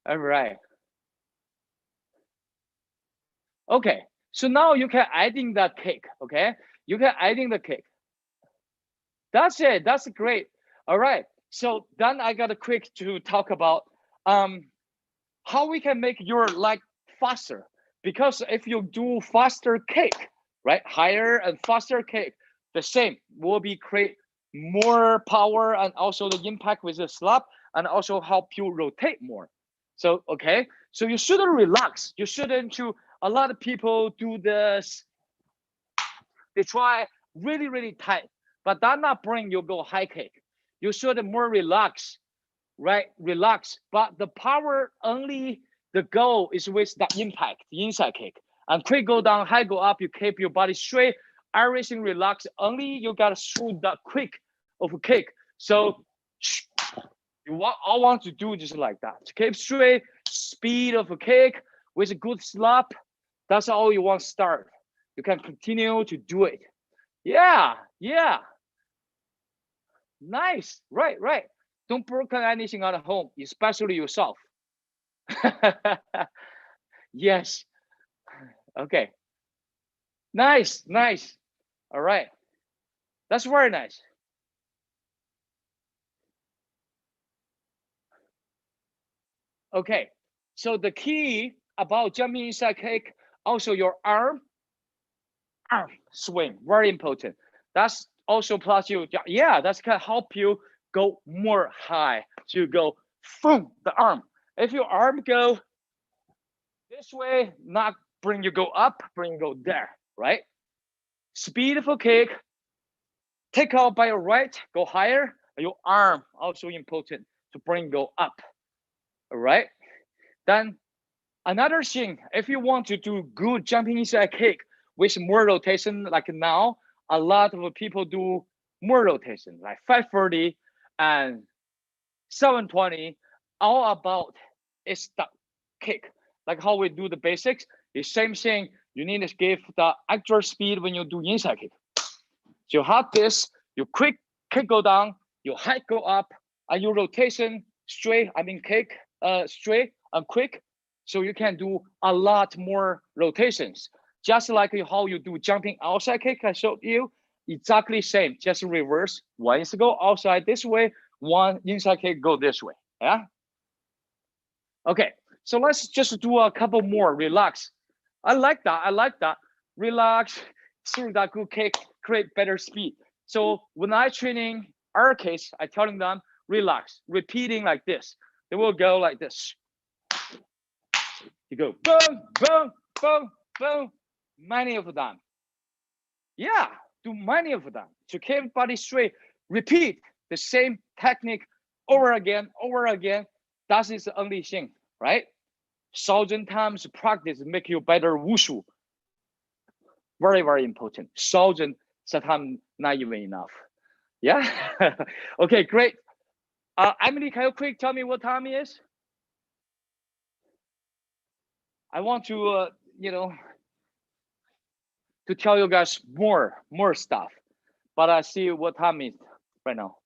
All right. Okay, so now you can adding the kick. Okay, you can adding the kick. That's it. That's great. All right. So then I got a quick to talk about how we can make your leg faster. Because if you do faster kick, right, higher and faster kick, the same will be create more power and also the impact with the slap and also help you rotate more. So okay, so you shouldn't relax. You shouldn't do. A lot of people do this. They try really tight, but that not bring you go high kick. You should more relax, right? Relax. But the power only the goal is with the impact, the inside kick. And quick go down, high go up, you keep your body straight, everything relax. Only you gotta shoot that quick of a kick. So you all want to do just like that. Keep straight, speed of a kick with a good slap. That's all you want to start. You can continue to do it. Yeah. Nice. Right. Don't broken anything at home, especially yourself. Yes. Okay. Nice. All right. That's very nice. Okay, so the key about jumping inside kick, also your arm swing, very important. That's also plus you, yeah, that's can help you go more high. So you go, boom, the arm. If your arm go this way, not bring you go up, bring you go there, right? Speedful kick, take out by your right, go higher. Your arm also important to bring go up, all right? Then another thing, if you want to do good jumping inside kick with more rotation, like now, a lot of people do more rotation, like 530 and 720, all about is the kick. Like how we do the basics, the same thing, you need to give the extra speed when you do inside kick. So you have this, you quick kick go down, your height go up, and your rotation straight, kick straight and quick. So you can do a lot more rotations. Just like how you do jumping outside kick, I showed you, exactly same, just reverse. One is go outside this way, one inside kick go this way, yeah? Okay, so let's just do a couple more, relax. I like that. Relax, through that good kick, create better speed. So when I training our case, I telling them, relax, repeating like this. They will go like this. You go boom, boom, boom, boom, many of them. Yeah, do many of them. To keep body straight, repeat the same technique over again. That is the only thing, right? 1,000 times practice make you better wushu. Very, very important. 1,000 sometimes not even enough. Yeah. Okay, great. Emily, can you quick tell me what time it is? I want to, to tell you guys more stuff, but I see what time it is right now.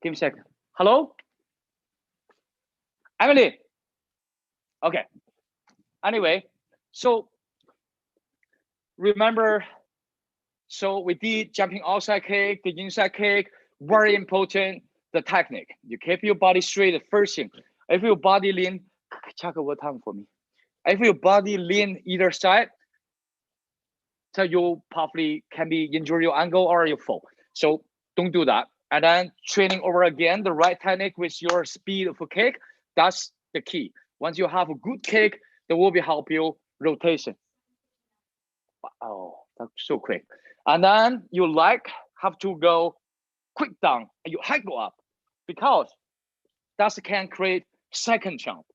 Give me a second. Hello, Emily. Okay. Anyway, so remember, so we did jumping outside kick, the inside kick, very important, the technique. You keep your body straight, the first thing. If your body lean, check what time for me. If your body lean either side, so you probably can be injure your ankle or your fall. So don't do that. And then training over again, the right technique with your speed of a kick, that's the key. Once you have a good kick, that will be help you rotation. Oh, that's so quick. And then you have to go quick down and you height go up, because that can create second jump.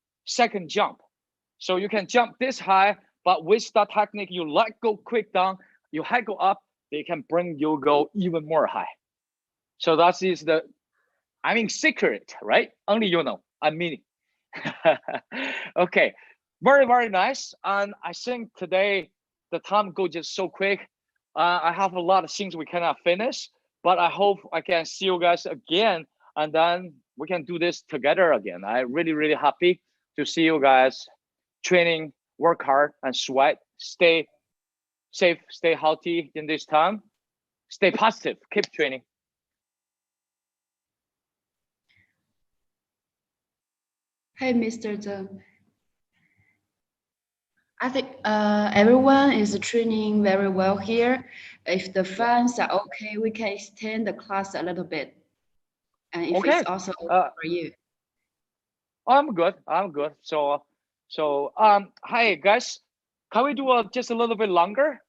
So you can jump this high, but with that technique, you go quick down, you height go up, they can bring you go even more high. So that is the, secret, right? Only you know, Okay, very, very nice. And I think today, the time goes just so quick. I have a lot of things we cannot finish, but I hope I can see you guys again, and then we can do this together again. I'm really, really happy to see you guys training, work hard and sweat, stay safe, stay healthy in this time, stay positive, keep training.
Hey, Mr. Zeng. I think everyone is training very well here. If the fans are okay, we can extend the class a little bit. And if
Okay.
it's also okay for you.
I'm good. So hi guys, can we do just a little bit longer?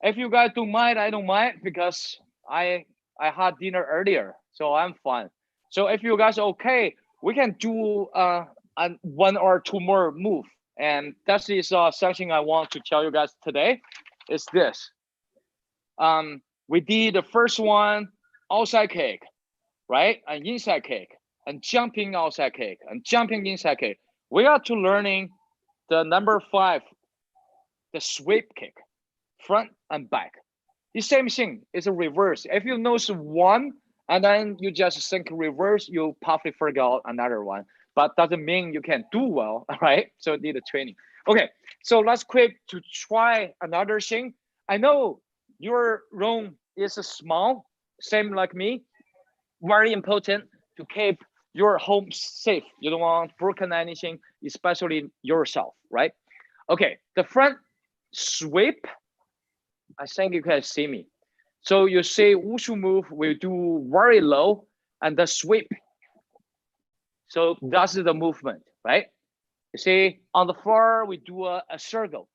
If you guys don't mind, I don't mind, because I had dinner earlier, so I'm fine. So if you guys are okay, we can do one or two more move. And that is something I want to tell you guys today. Is this? We did the first one, outside kick, right? An inside kick, and jumping outside kick, and jumping inside kick. We are to learning the number 5, the sweep kick, front and back. The same thing is a reverse. If you know one, and then you just think reverse, you probably forgot another one. But doesn't mean you can do well, right? So need a training. Okay, so let's quick to try another thing. I know your room is small, same like me. very important to keep your home safe. You don't want broken anything, especially yourself, right? Okay, the front sweep, I think you can see me. So you see wushu move, we do very low and the sweep. So that's the movement, right? You see on the floor, we do a circle.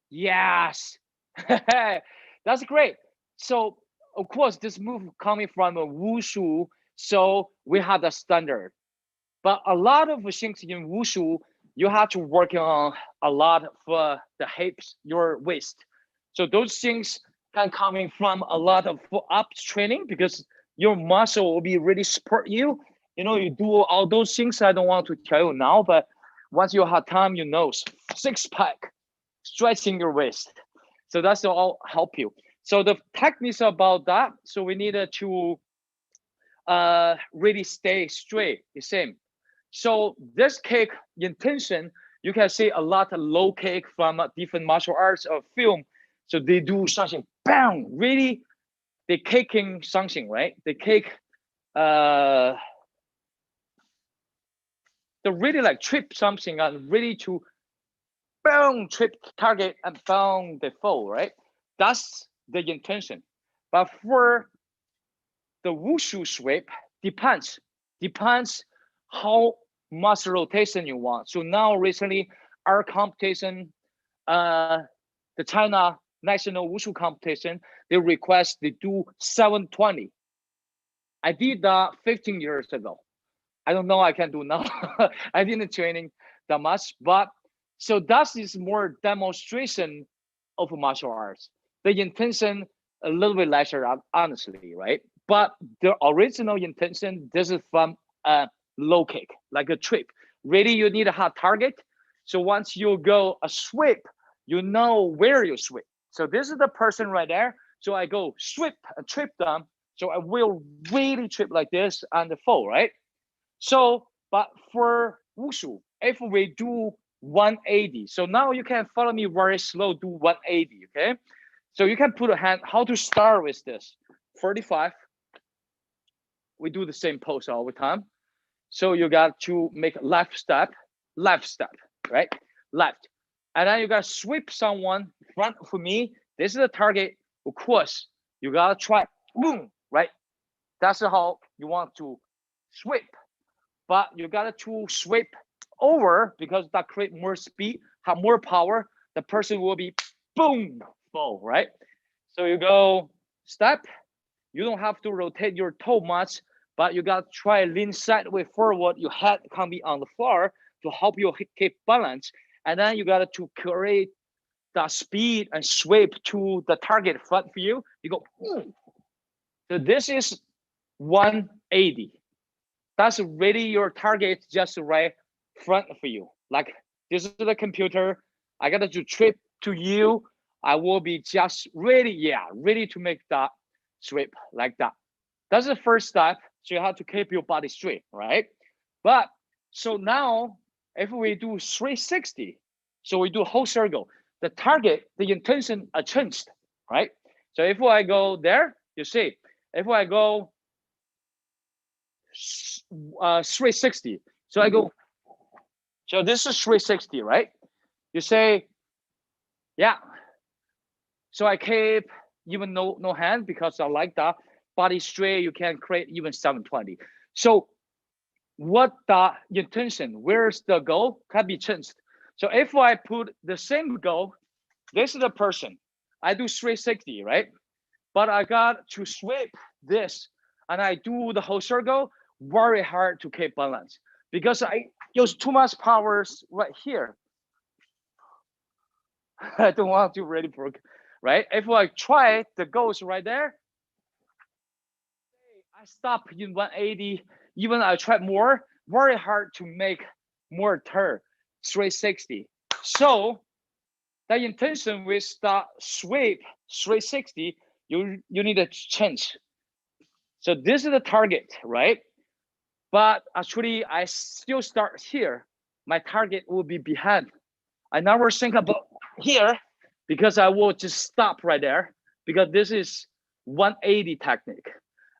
Yes, that's great. So of course, this move coming from a wushu, so we have the standard. But a lot of things in wushu, you have to work on a lot for the hips, your waist. So those things can coming from a lot of up training because your muscle will be really support you. You know, you do all those things. I don't want to tell you now, but once you have time, you know, six pack, stretching your waist. So that's all help you. So the techniques about that. So we need to really stay straight, the same. So this kick intention, you can see a lot of low kick from different martial arts or film. So they do something, bang, really, they kicking something, right? They kick, they really like trip something and ready to bang, trip target and bang, they fall, right? That's the intention. But for the wushu sweep, depends how much rotation you want. So now recently, our competition, the China National Wushu competition, they request they do 720. I did that 15 years ago. I don't know I can do now. I didn't training that much, but so that is more demonstration of martial arts. The intention a little bit lesser, honestly, right? But the original intention, this is from a low kick, like a trip. Really, you need a hard target. So once you go a sweep, you know where you sweep. So this is the person right there. So I go sweep and trip them. So I will really trip like this and fall, right? So, but for wushu, if we do 180, so now you can follow me very slow, do 180, okay? So you can put a hand, how to start with this? 45, we do the same pose all the time. So you got to make left step, right? Left. And then you got to sweep someone front for me. This is the target. Of course, you got to try, boom, right? That's how you want to sweep. But you got to sweep over because that create more speed, have more power. The person will be boom, fall, right? So you go step. You don't have to rotate your toe much, but you got to try lean sideways forward. Your head can be on the floor to help you keep balance. And then you got to create that speed and sweep to the target front for you. You go, so this is 180. That's really your target just right front for you. Like this is the computer. I got to trip to you. I will be just ready, ready to make that sweep like that. That's the first step. So you have to keep your body straight, right? But so now if we do 360, so we do a whole circle, the target, the intention are changed, right? So if I go there, you see, if I go 360, so I go, so this is 360, right? You say, yeah. So I keep even no hand because I like that. Body straight, you can create even 720. So what the intention, where's the goal can be changed. So if I put the same goal, this is the person, I do 360, right? But I got to sweep this and I do the whole circle, very hard to keep balance because I use too much powers right here. I don't want to really broke, right? If I try the goals right there, I stop in 180, even I try more, very hard to make more turn, 360. So the intention with the sweep 360, you need to change. So this is the target, right? But actually I still start here. My target will be behind. I never think about here because I will just stop right there because this is 180 technique.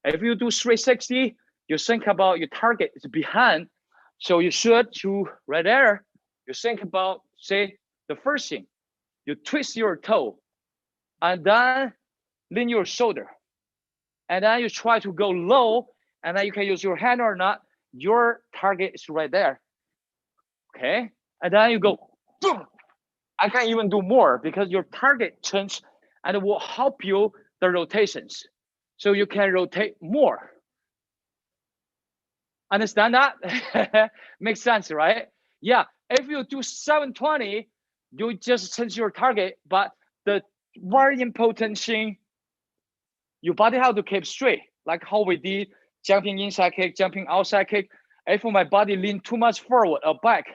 If you do 360, you think about your target is behind. So you should do right there. You think about, say, the first thing, you twist your toe and then lean your shoulder. And then you try to go low, and then you can use your hand or not. Your target is right there. Okay. And then you go, boom. I can even do more because your target change and it will help you the rotations. So you can rotate more. Understand that? Makes sense, right? Yeah. If you do 720, you just change your target, but the very important thing, your body have to keep straight, like how we did jumping inside kick, jumping outside kick. If my body lean too much forward or back,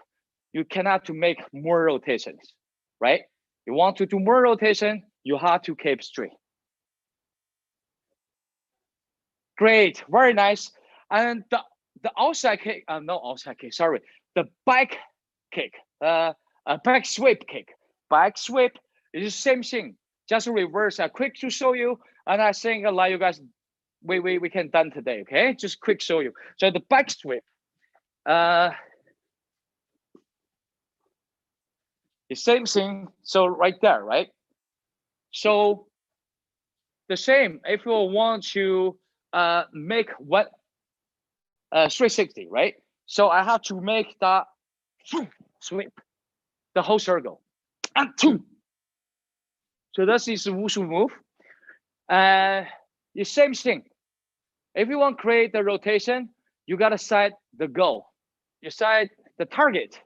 you cannot to make more rotations, right? You want to do more rotation, you have to keep straight. Great, very nice. And the outside kick, no outside kick, sorry, the back kick, back sweep kick. Back sweep is the same thing, just reverse. Quick to show you, and I think a lot of you guys, we can done today, okay? Just quick show you. So the back sweep, the same thing, so right there, right? So the same, if you want to make what 360, right? So I have to make the sweep, the whole circle, and two. So this is the wushu move. The same thing. If you want to create the rotation, you gotta set the goal. You set the target.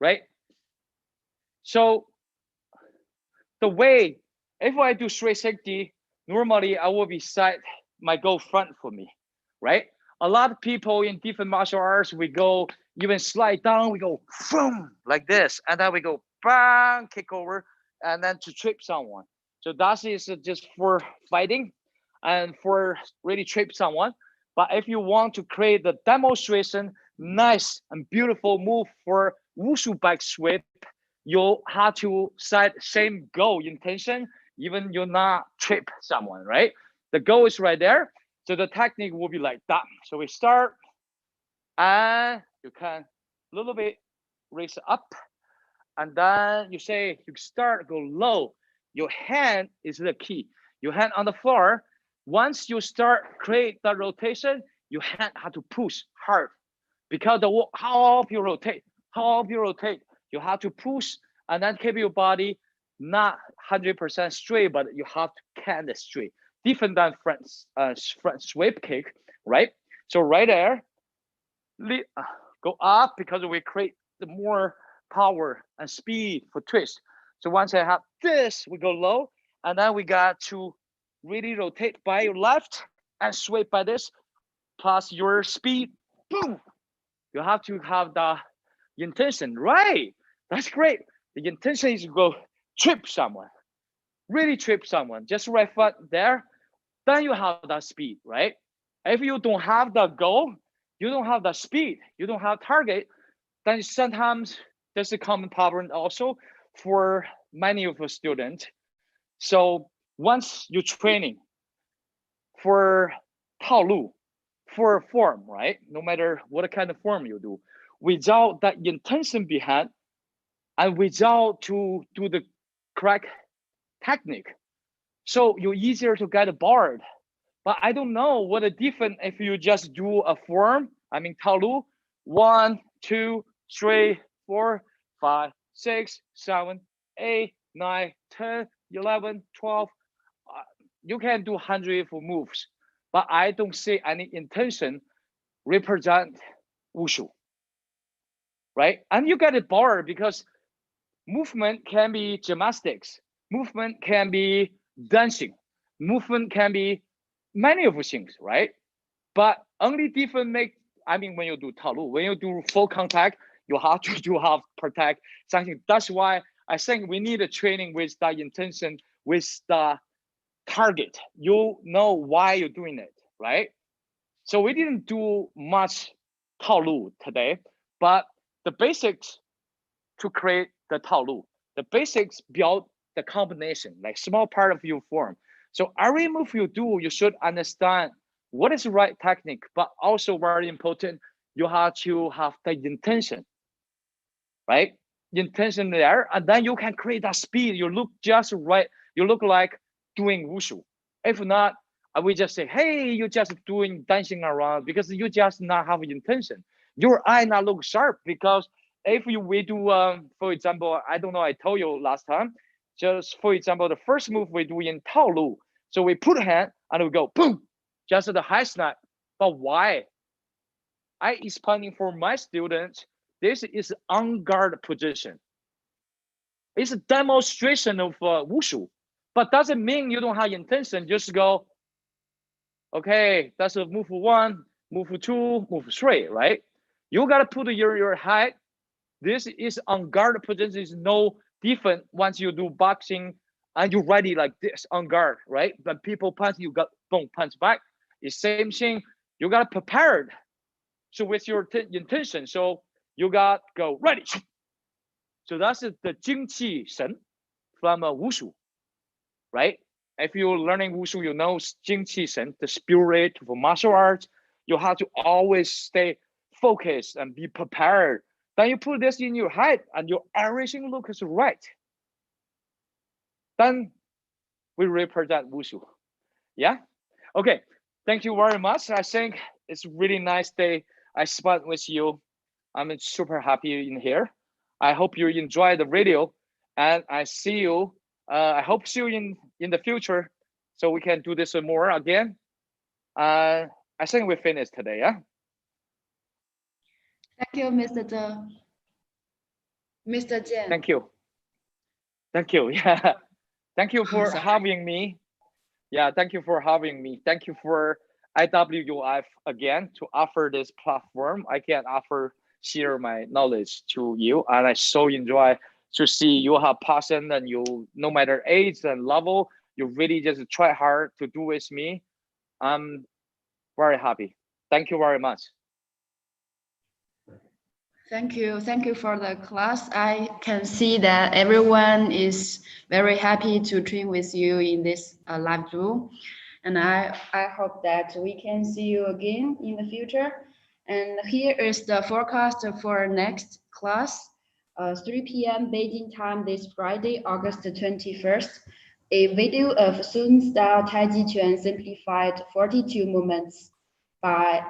Right? So the way, if I do 360, normally I will be set my goal front for me, right? A lot of people in different martial arts, we go even slide down, we go boom, like this, and then we go bang, kick over, and then to trip someone. So that is just for fighting and for really trip someone. But if you want to create the demonstration, nice and beautiful move for wushu back sweep, you have to set same goal intention, even you're not trip someone, right? The goal is right there. So the technique will be like that. So we start, and you can a little bit raise up, and then you say you start, go low. Your hand is the key. Your hand on the floor. Once you start create the rotation, your hand have to push hard, because the how you rotate, you have to push and then keep your body not 100% straight, but you have to kind of straight. Different than front sweep kick, right? So right there, go up because we create the more power and speed for twist. So once I have this, we go low, and then we got to really rotate by your left and sweep by this, plus your speed, boom. You have to have the intention, right? That's great. The intention is to go trip someone, really trip someone, just right foot there. Then you have that speed, right? If you don't have the goal, you don't have the speed, you don't have target, then sometimes there's a common problem also for many of the students. So once you're training for Taolu, for form, right? No matter what kind of form you do, without that intention behind, and without to do the correct technique, so you're easier to get barred. But I don't know what the difference if you just do a form. I mean, Taolu, 1, 2, 3, 4, 5, 6, 7, 8, 9, 10, 11, 12. You can do 100 moves, but I don't see any intention represent wushu, right? And you get it bored because movement can be gymnastics, movement can be dancing, movement can be many of things, right? But only different make, I mean, when you do Taolu, when you do full contact, you have to have protect something. That's why I think we need a training with the intention, with the target. You know why you're doing it, right? So we didn't do much Taolu today, but the basics to create the Taolu. The basics build the combination, like small part of your form. So every move you do, you should understand what is the right technique, but also very important, you have to have the intention, right? Intention there, and then you can create that speed. You look just right. You look like doing wushu. If not, we just say, hey, you just doing dancing around because you just not have intention. Your eye not look sharp because if we do, for example, I don't know, I told you last time, just for example, the first move we do in Taolu. So we put hand and we go boom, just the high snap. But why? I explaining for my students, this is on guard position. It's a demonstration of wushu, but doesn't mean you don't have intention. Just go, okay, that's a move 1, move 2, move 3, right? You gotta put your height. This is on guard position. Is no different once you do boxing and you're ready like this on guard, right? But people punch, you got boom, punch back. It's same thing. You gotta prepared. So with your intention, so you got go ready. So that's the Jingqi Shen from Wushu, right? If you're learning Wushu, you know Jingqi Shen, the spirit of martial arts. You have to always stay focused and be prepared. Then you put this in your head and your everything looks right. Then we represent Wushu. Yeah? Okay, thank you very much. I think it's a really nice day I spent with you. I'm super happy in here. I hope you enjoy the video and I see you. I hope see you in the future so we can do this more again. I think we finished today, yeah?
Thank you, Mr. Zheng. Mr. Jian.
Thank you. Thank you, yeah. Thank you for having me. Yeah, thank you for having me. Thank you for IWUF again to offer this platform. I can share my knowledge to you, and I so enjoy to see you have passion and you, no matter age and level, you really just try hard to do with me. I'm very happy. Thank you very much.
Thank you. Thank you for the class. I can see that everyone is very happy to train with you in this live Zoom. And I hope that we can see you again in the future. And here is the forecast for next class, 3 p.m. Beijing time this Friday, August 21st. A video of Sun style Taiji Chuan simplified 42 movements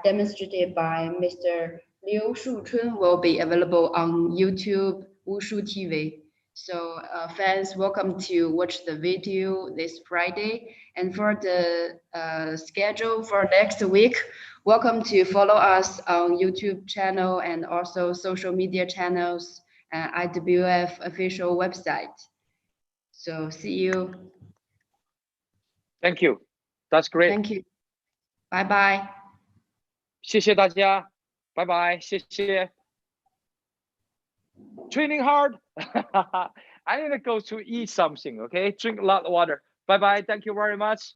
demonstrated by Mr. Liu Shuchun will be available on YouTube Wushu TV. So fans, welcome to watch the video this Friday. And for the schedule for next week, welcome to follow us on YouTube channel and also social media channels and IWF official website. So see you.
Thank you. That's great.
Thank you. Bye-bye.
谢谢大家，拜拜，谢谢。Training hard. I need to go to eat something, okay? Drink a lot of water. Bye bye. Thank you very much.